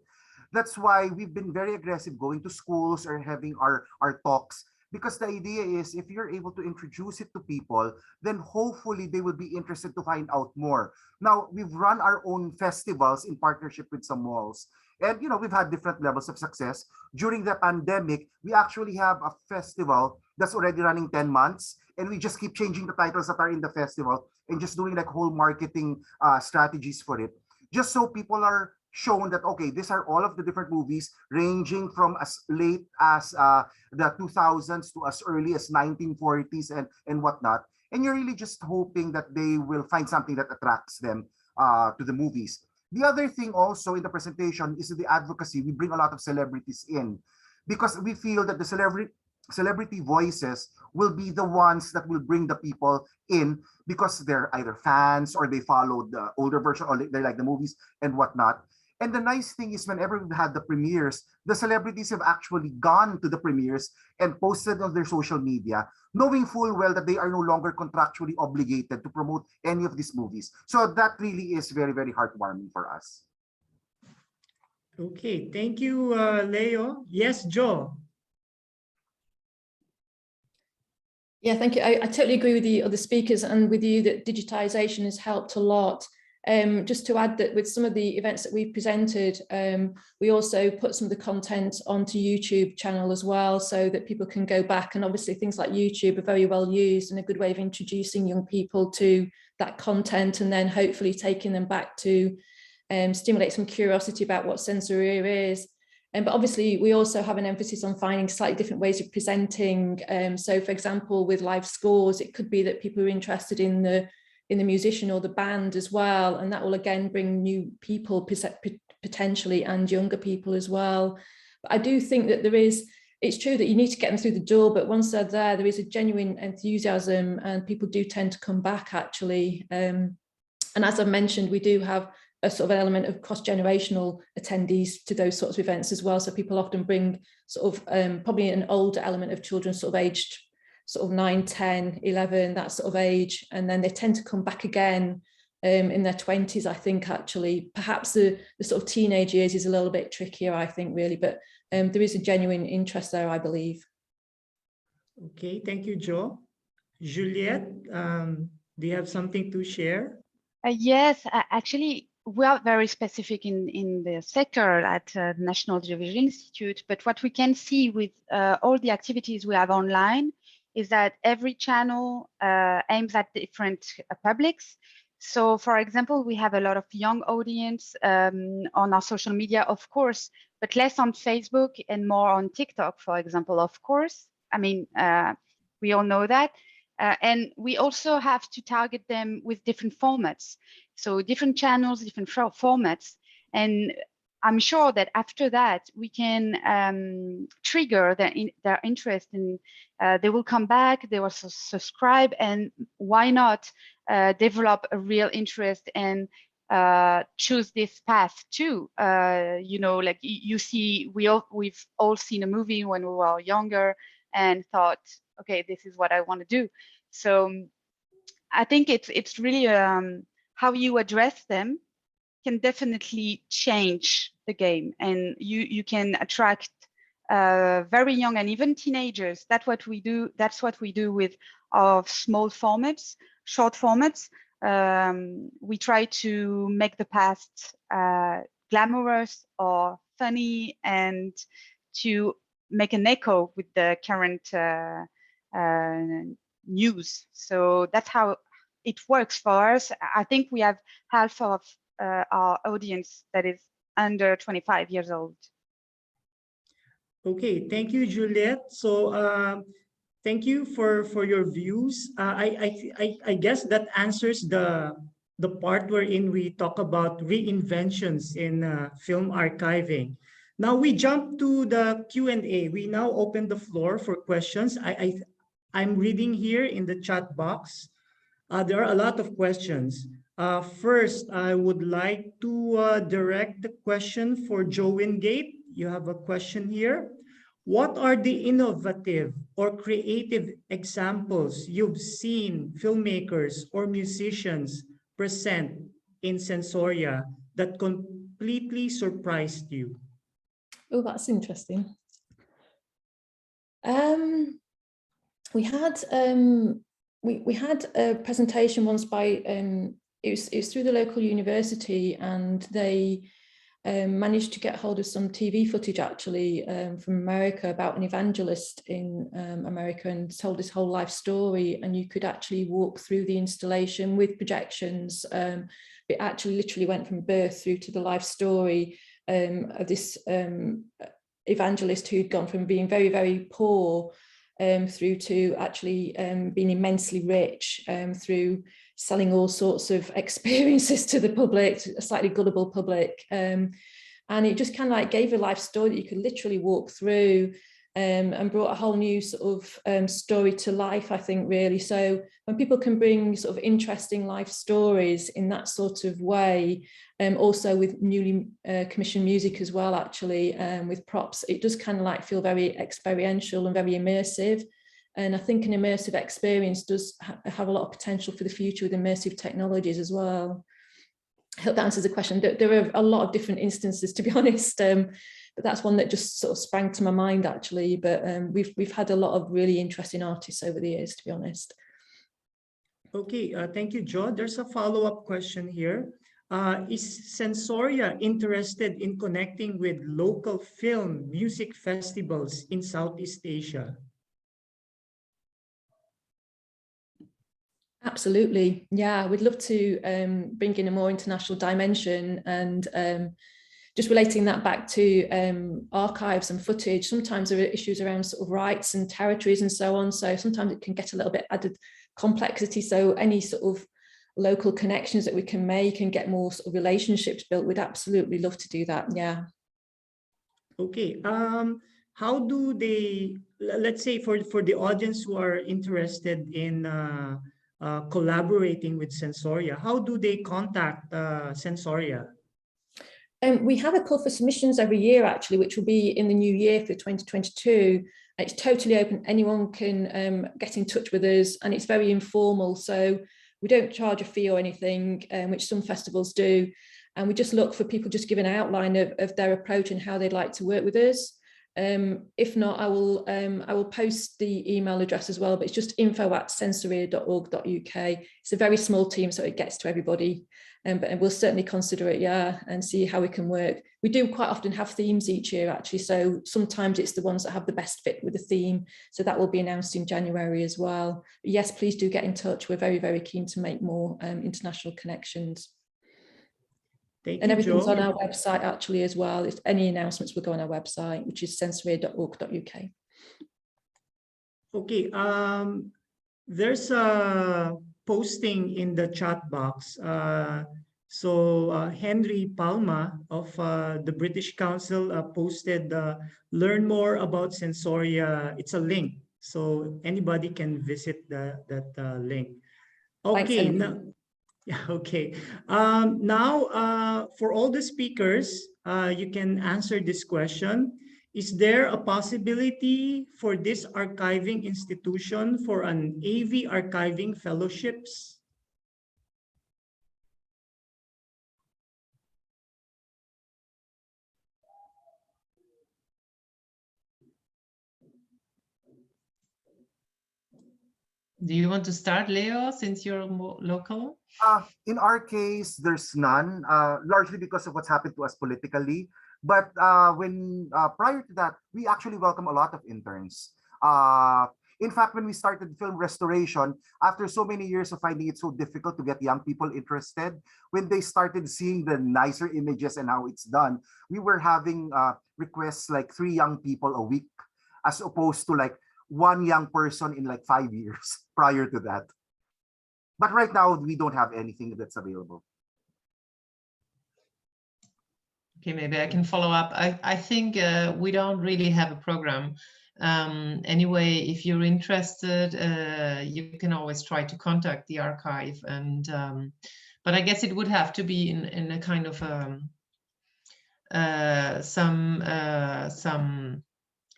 That's why we've been very aggressive going to schools or having our talks, because the idea is if you're able to introduce it to people, then hopefully they will be interested to find out more. Now, we've run our own festivals in partnership with some malls. And we've had different levels of success. During the pandemic, we actually have a festival that's already running 10 months, and we just keep changing the titles that are in the festival and just doing like whole marketing strategies for it, just so people are shown that, okay, these are all of the different movies ranging from as late as the 2000s to as early as 1940s and whatnot. And you're really just hoping that they will find something that attracts them to the movies. The other thing also in the presentation is the advocacy. We bring a lot of celebrities in because we feel that the celebrity voices will be the ones that will bring the people in, because they're either fans or they follow the older version or they like the movies and whatnot. And the nice thing is whenever we've had the premieres, the celebrities have actually gone to the premieres and posted on their social media, knowing full well that they are no longer contractually obligated to promote any of these movies. So that really is very, very heartwarming for us. Okay, thank you, Leo. Yes, Joe. Yeah, thank you. I totally agree with the other speakers and with you that digitization has helped a lot. Just to add that with some of the events that we've presented, we also put some of the content onto YouTube channel as well, so that people can go back. And obviously things like YouTube are very well used and a good way of introducing young people to that content, and then hopefully taking them back to stimulate some curiosity about what Sensoria is. But obviously, we also have an emphasis on finding slightly different ways of presenting. So, for example, with live scores, it could be that people are interested in the musician or the band as well, and that will again bring new people potentially, and younger people as well. But I do think that it's true that you need to get them through the door, but once they're there, there is a genuine enthusiasm, and people do tend to come back actually. And as I mentioned, we do have a sort of element of cross-generational attendees to those sorts of events as well. So people often bring sort of probably an older element of children sort of aged sort of 9, 10, 11, that sort of age. And then they tend to come back again in their 20s, I think, actually. Perhaps the sort of teenage years is a little bit trickier, I think, really, but there is a genuine interest there, I believe. Okay, thank you, Jo. Juliette, do you have something to share? Yes, actually, we are very specific in the sector at the National Television Institute, but what we can see with all the activities we have online is that every channel aims at different publics. So, for example, we have a lot of young audience on our social media, of course, but less on Facebook and more on TikTok, for example, of course. I mean, we all know that. And we also have to target them with different formats. So different channels, different formats. And I'm sure that after that, we can trigger their interest, and they will come back, they will subscribe, and why not develop a real interest and choose this path too. You know, like you see, we've all seen a movie when we were younger and thought, okay, this is what I want to do. So I think it's really how you address them can definitely change the game, and you can attract very young and even teenagers. That's what we do. That's what we do with our small formats, short formats. We try to make the past glamorous or funny, and to make an echo with the current news. So that's how it works for us. I think we have half of our audience that is under 25 years old. Okay, thank you, Juliette. So thank you for your views. I guess that answers the part wherein we talk about reinventions in film archiving. Now we jump to the Q&A. We now open the floor for questions. I'm reading here in the chat box. There are a lot of questions. First, I would like to direct the question for Jo Wingate. You have a question here. What are the innovative or creative examples you've seen filmmakers or musicians present in Sensoria that completely surprised you? Oh, that's interesting. We had a presentation once by it was through the local university, and they managed to get hold of some TV footage actually from America about an evangelist in America, and told this whole life story, and you could actually walk through the installation with projections. It actually literally went from birth through to the life story of this evangelist who'd gone from being very, very poor through to actually being immensely rich through selling all sorts of experiences to the public, a slightly gullible public. And it just kind of like gave a life story that you could literally walk through, and brought a whole new sort of story to life, I think, really. So when people can bring sort of interesting life stories in that sort of way, also with newly commissioned music as well, actually, with props, it does kind of like feel very experiential and very immersive. And I think an immersive experience does have a lot of potential for the future with immersive technologies as well. I hope that answers the question. There are a lot of different instances, to be honest, but that's one that just sort of sprang to my mind, actually. But we've had a lot of really interesting artists over the years, to be honest. Okay, thank you, Jo. There's a follow-up question here. Is Sensoria interested in connecting with local film music festivals in Southeast Asia? Absolutely, yeah. We'd love to bring in a more international dimension, and just relating that back to archives and footage, sometimes there are issues around sort of rights and territories and so on. So sometimes it can get a little bit added complexity. So any sort of local connections that we can make and get more sort of relationships built, we'd absolutely love to do that. Yeah. Okay. How do they, let's say for the audience who are interested in collaborating with Sensoria, how do they contact Sensoria? We have a call for submissions every year, actually, which will be in the new year for 2022. It's totally open. Anyone can get in touch with us, and it's very informal. So we don't charge a fee or anything, which some festivals do. And we just look for people just give an outline of their approach and how they'd like to work with us. If not, I will post the email address as well, but it's just info@sensoria.org.uk. It's a very small team, so it gets to everybody. But we'll certainly consider it, yeah, and see how we can work. We do quite often have themes each year, actually. So sometimes it's the ones that have the best fit with the theme. So that will be announced in January as well. But yes, please do get in touch. We're very, very keen to make more international connections. Thank and you, everything's Jo. on our website actually as well. If any announcements will go on our website, which is sensoria.org.uk. Okay, there's a posting in the chat box. Henry Palma of the British Council posted, learn more about Sensoria. It's a link, so anybody can visit that link. Okay, now, yeah, okay. Now, for all the speakers, you can answer this question. Is there a possibility for this archiving institution for an AV archiving fellowships? Do you want to start, Leo, since you're more local? In our case, there's none, largely because of what's happened to us politically. But when prior to that, we actually welcome a lot of interns. In fact, when we started film restoration, after so many years of finding it so difficult to get young people interested, when they started seeing the nicer images and how it's done, we were having requests like 3 young people a week, as opposed to like 1 young person in like 5 years prior to that. But right now, we don't have anything that's available. Okay, maybe I can follow up. I think we don't really have a program. Anyway, if you're interested, you can always try to contact the archive. And but I guess it would have to be in a kind of some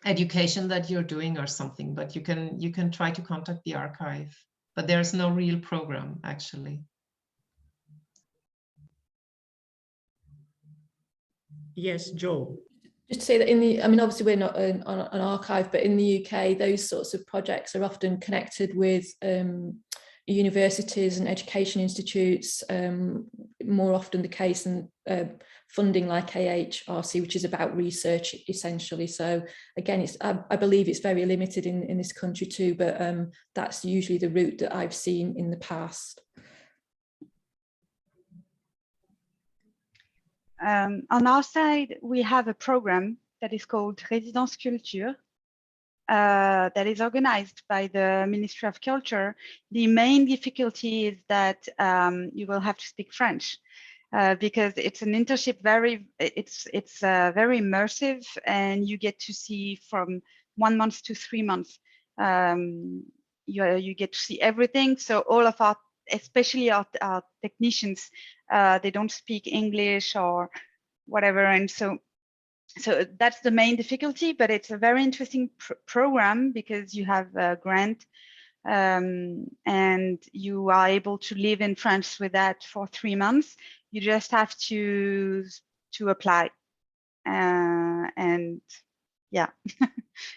education that you're doing or something. But you can try to contact the archive. But there's no real program actually. Yes, Jo. Just to say that I mean, obviously we're not an archive, but in the UK, those sorts of projects are often connected with universities and education institutes, more often the case in funding like AHRC, which is about research essentially. So again, I believe it's very limited in this country too, but that's usually the route that I've seen in the past. On our side, we have a program that is called Résidence Culture that is organized by the Ministry of Culture. The main difficulty is that you will have to speak French because it's an internship. It's very immersive, and you get to see from 1 month to 3 months. You get to see everything. So all of our, especially our technicians, they don't speak English or whatever, and so that's the main difficulty. But it's a very interesting program because you have a grant, and you are able to live in France with that for 3 months. You just have to apply, and yeah,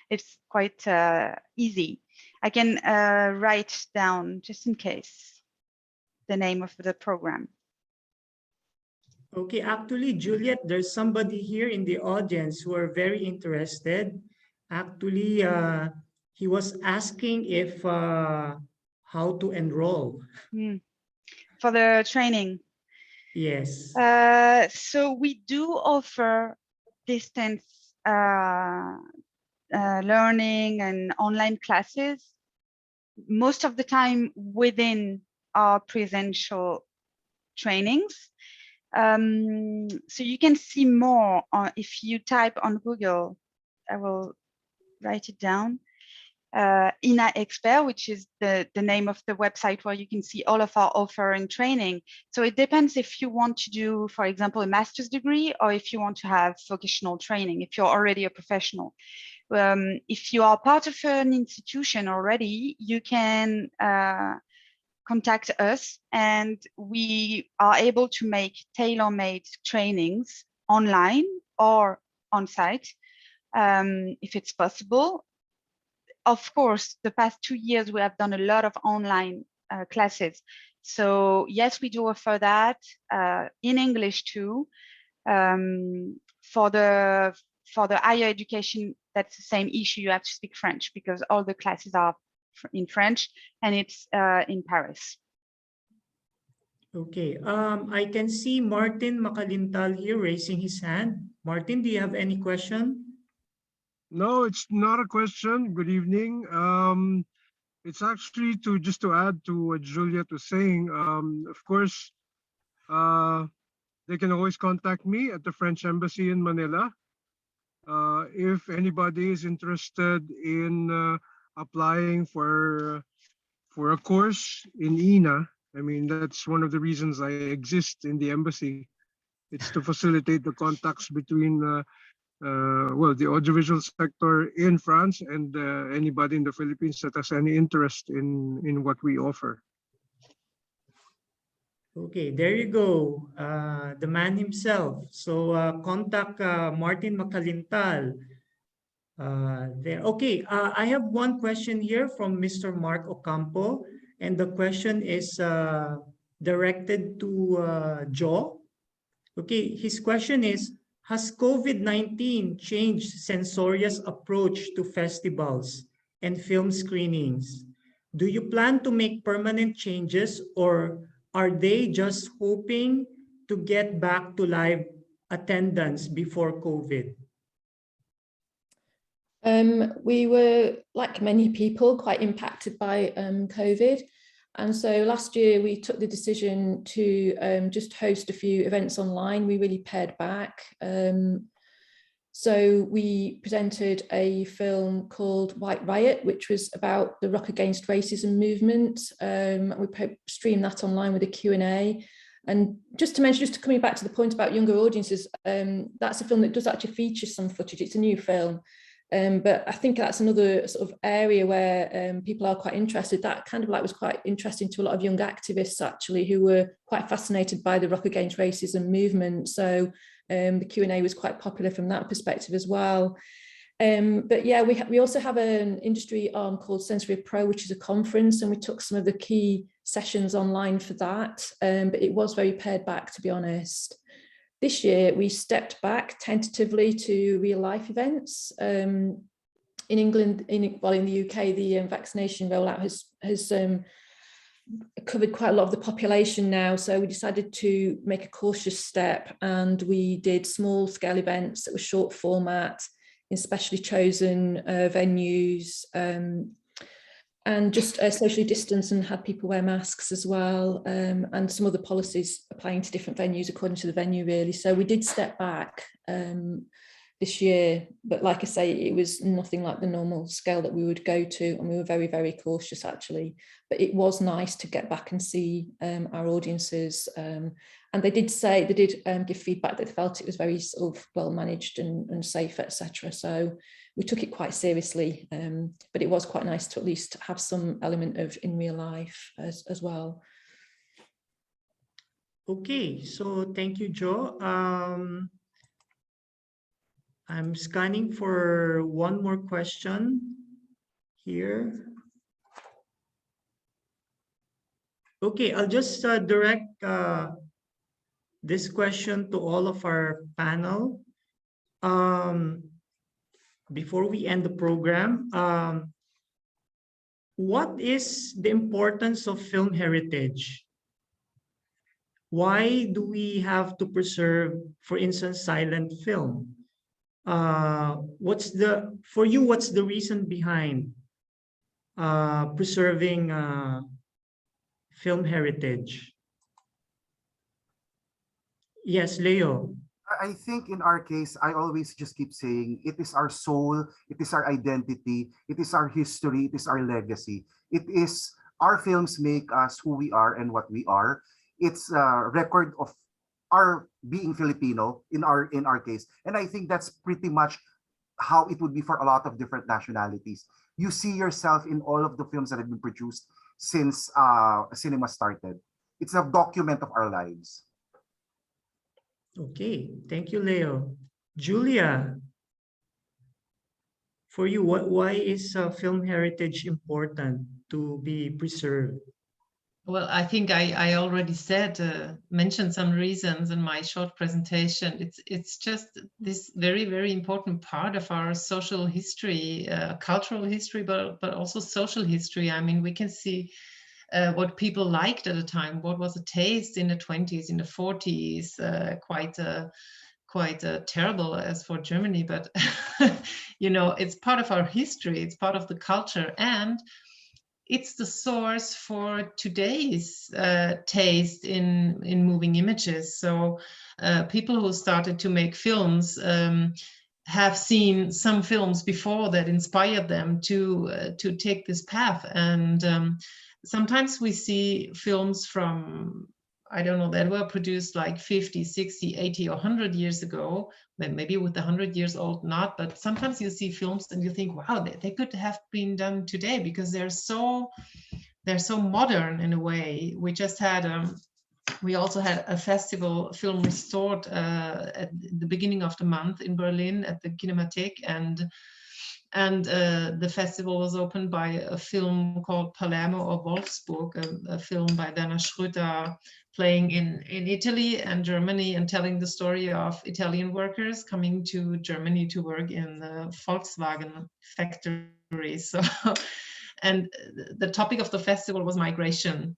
it's quite easy. I can write down just in case the name of the program. Okay, actually, Juliette, there's somebody here in the audience who are very interested. Actually, he was asking if how to enroll. For the training. Yes. So we do offer distance learning and online classes, most of the time within our presential trainings. So you can see more if you type on Google. I will write it down. INA Expert, which is the name of the website where you can see all of our offer and training. So it depends if you want to do, for example, a master's degree, or if you want to have vocational training, if you're already a professional. If you are part of an institution already, you can contact us, and we are able to make tailor-made trainings online or on-site if it's possible. Of course, the past 2 years, we have done a lot of online classes. So yes, we do offer that in English too. For the higher education, that's the same issue. You have to speak French because all the classes are in French, and it's in Paris. Okay. I can see Martin Makalintal here raising his hand. Martin, do you have any question? No, it's not a question. Good evening. It's actually just to add to what Juliette was saying. Of course, they can always contact me at the French Embassy in Manila. If anybody is interested in applying for a course in INA, I mean, that's one of the reasons I exist in the embassy. It's to facilitate the contacts between well, the audiovisual sector in France and anybody in the Philippines that has any interest in what we offer. Okay, there you go. The man himself. So contact Martin Makalintal. There. Okay, I have one question here from Mr. Mark Ocampo, and the question is directed to Joe. Okay, his question is, has COVID-19 changed Sensoria's approach to festivals and film screenings? Do you plan to make permanent changes, or are they just hoping to get back to live attendance before COVID? We were, like many people, quite impacted by COVID. And so last year we took the decision to just host a few events online. We really pared back. So we presented a film called White Riot, which was about the Rock Against Racism movement. We streamed that online with a Q&A. And just coming back to the point about younger audiences, that's a film that does actually feature some footage. It's a new film. But I think that's another sort of area where people are quite interested. That kind of was quite interesting to a lot of young activists, actually, who were quite fascinated by the Rock Against Racism movement. So the Q&A was quite popular from that perspective as well. But yeah, we also have an industry arm called Sensoria Pro, which is a conference, and we took some of the key sessions online for that. But it was very pared back, to be honest. This year, we stepped back tentatively to real life events. In England, in the UK, the vaccination rollout has covered quite a lot of the population now. So we decided to make a cautious step, and we did small scale events that were short format in specially chosen venues, and just socially distanced and had people wear masks as well, and some other policies applying to different venues according to the venue, really. So we did step back this year, but like I say, it was nothing like the normal scale that we would go to, and we were very, very cautious, actually. But it was nice to get back and see our audiences, and they did give feedback that they felt it was very sort of well managed and safe, etc. So we took it quite seriously, but it was quite nice to at least have some element of in real life as well. Okay, so thank you, Joe. I'm scanning for one more question here. Okay, I'll just direct this question to all of our panel. Before we end the program, what is the importance of film heritage? why do we have to preserve, for instance, silent film? What's the reason behind preserving film heritage? Yes, Leo. I think in our case, I always just keep saying it is our soul, it is our identity, it is our history, it is our legacy. It is our films make us who we are and what we are. It's a record of our being Filipino in our case. And I think that's pretty much how it would be for a lot of different nationalities. You see yourself in all of the films that have been produced since cinema started. It's a document of our lives. Okay, thank you, Leo. Julia, for you, why is film heritage important to be preserved? Well, I think I already said, mentioned some reasons in my short presentation. It's just this very, very important part of our social history, cultural history, but also social history. I mean, we can see what people liked at the time, what was a taste in the 20s, in the 40s, quite terrible as for Germany, but you know, it's part of our history, it's part of the culture, and it's the source for today's taste in moving images. So people who started to make films have seen some films before that inspired them to take this path. And sometimes we see films from, I don't know, that were produced like 50, 60, 80 or 100 years ago, maybe with 100 years old not, but sometimes you see films and you think, wow, they could have been done today because they're so modern in a way. We just had, we also had a festival, Film Restored, at the beginning of the month in Berlin at the Kinemathek, and the festival was opened by a film called Palermo or Wolfsburg, a film by Werner Schröter, playing in Italy and Germany and telling the story of Italian workers coming to Germany to work in the Volkswagen factory. So, and the topic of the festival was migration.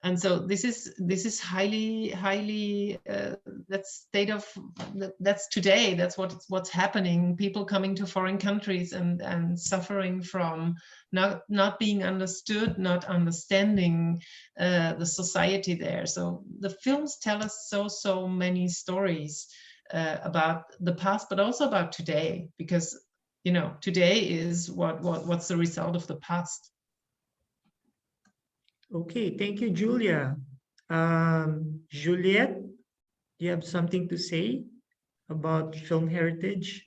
And so this is highly that's today. That's what's happening. People coming to foreign countries and suffering from not being understood, not understanding the society there. So the films tell us so many stories about the past, but also about today, because you know today is what's the result of the past. Okay, thank you, Julia. Juliette, do you have something to say about film heritage?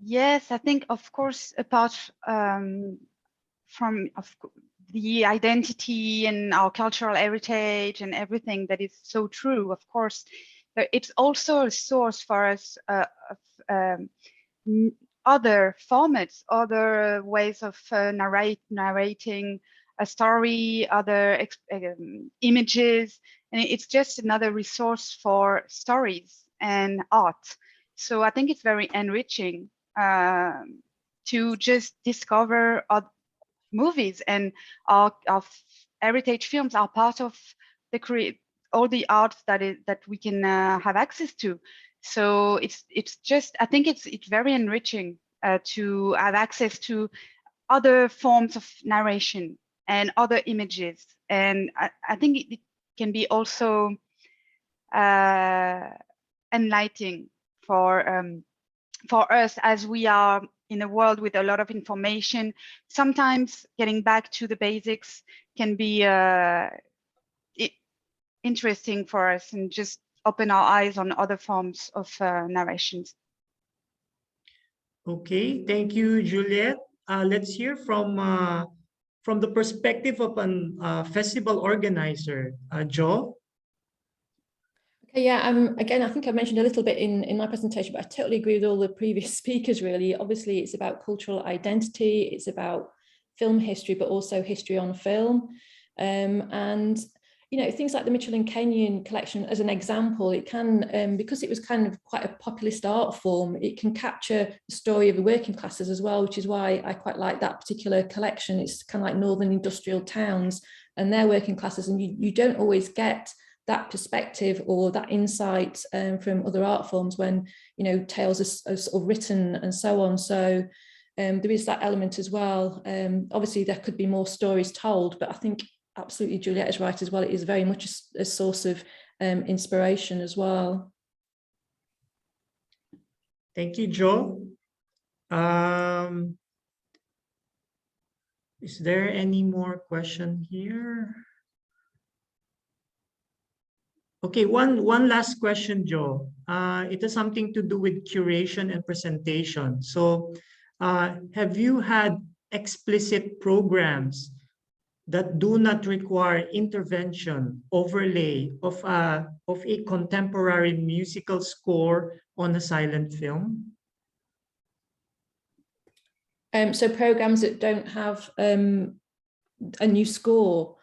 Yes, I think, of course, apart from the identity and our cultural heritage and everything that is so true, of course, it's also a source for us of other formats, other ways of narrating a story, other images, and it's just another resource for stories and art. So I think it's very enriching to just discover movies, and our heritage films are part of all the art that we can have access to. So it's just, I think it's very enriching to have access to other forms of narration and other images. And I think it can be also enlightening for us, as we are in a world with a lot of information. Sometimes getting back to the basics can be interesting for us and just open our eyes on other forms of narrations. Okay, thank you, Juliette. Let's hear from the perspective of a festival organizer, Jo. Okay, yeah, again, I think I mentioned a little bit in my presentation, but I totally agree with all the previous speakers, really. Obviously, it's about cultural identity, it's about film history, but also history on film. And, you know, things like the Mitchell and Kenyon collection, as an example, it can, because it was kind of quite a populist art form, it can capture the story of the working classes as well, which is why I quite like that particular collection. It's kind of like northern industrial towns and their working classes, and you don't always get that perspective or that insight from other art forms when, you know, tales are sort of written and so on. So there is that element as well. Obviously, there could be more stories told, but I think absolutely Juliette is right as well. It is very much a source of inspiration as well. Thank you, Jo. Is there any more question here? Okay, one last question, Jo. It has something to do with curation and presentation. So have you had explicit programs that do not require intervention, overlay of a contemporary musical score on a silent film? So programs that don't have a new score.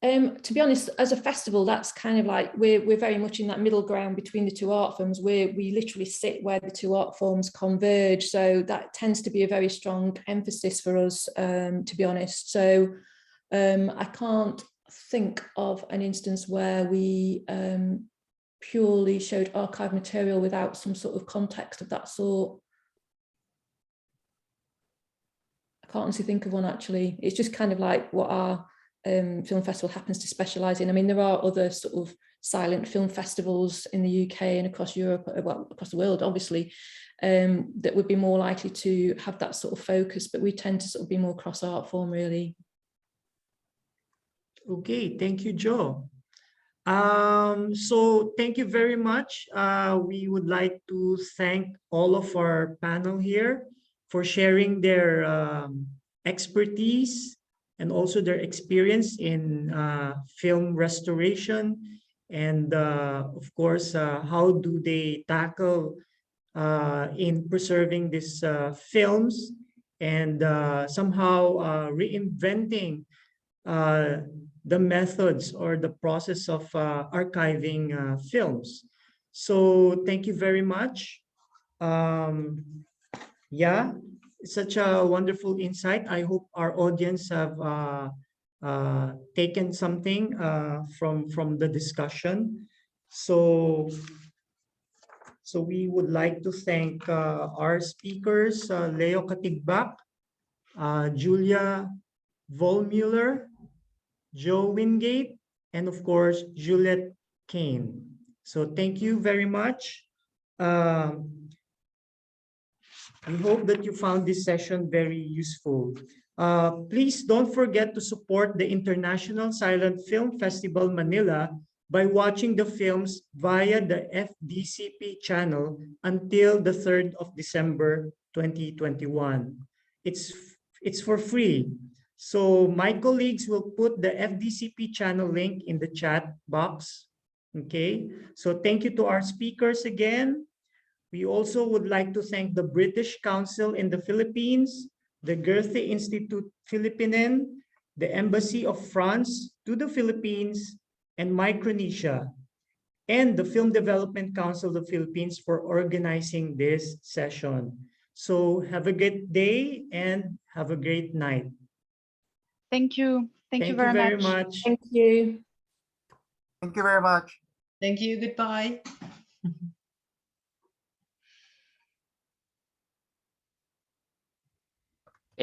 To be honest, as a festival, that's kind of like we're very much in that middle ground between the two art forms, where we literally sit where the two art forms converge. So that tends to be a very strong emphasis for us, to be honest. So I can't think of an instance where we purely showed archive material without some sort of context of that sort. I can't honestly think of one, actually. It's just kind of like what our film festival happens to specialise in. I mean, there are other sort of silent film festivals in the UK and across Europe, well, across the world, obviously, that would be more likely to have that sort of focus, but we tend to sort of be more cross art form, really. Okay, thank you, Jo. So thank you very much. We would like to thank all of our panel here for sharing their expertise and also their experience in film restoration, and of course, how do they tackle in preserving these films and somehow reinventing the methods or the process of archiving films. So thank you very much. Yeah, such a wonderful insight. I hope our audience have taken something from the discussion. So we would like to thank our speakers, Leo Katigbak, Julia Wallmüller, Jo Wingate, and of course, Juliette Kane. So thank you very much. I hope that you found this session very useful. Please don't forget to support the International Silent Film Festival Manila by watching the films via the FDCP channel until the 3rd of December 2021. It's for free. So my colleagues will put the FDCP channel link in the chat box. Okay, so thank you to our speakers again. We also would like to thank the British Council in the Philippines, the Goethe-Institut Philippinen, the Embassy of France to the Philippines and Micronesia, and the Film Development Council of the Philippines for organizing this session. So have a great day and have a great night. Thank you. Thank you very much. Thank you. Thank you very much. Thank you. Goodbye.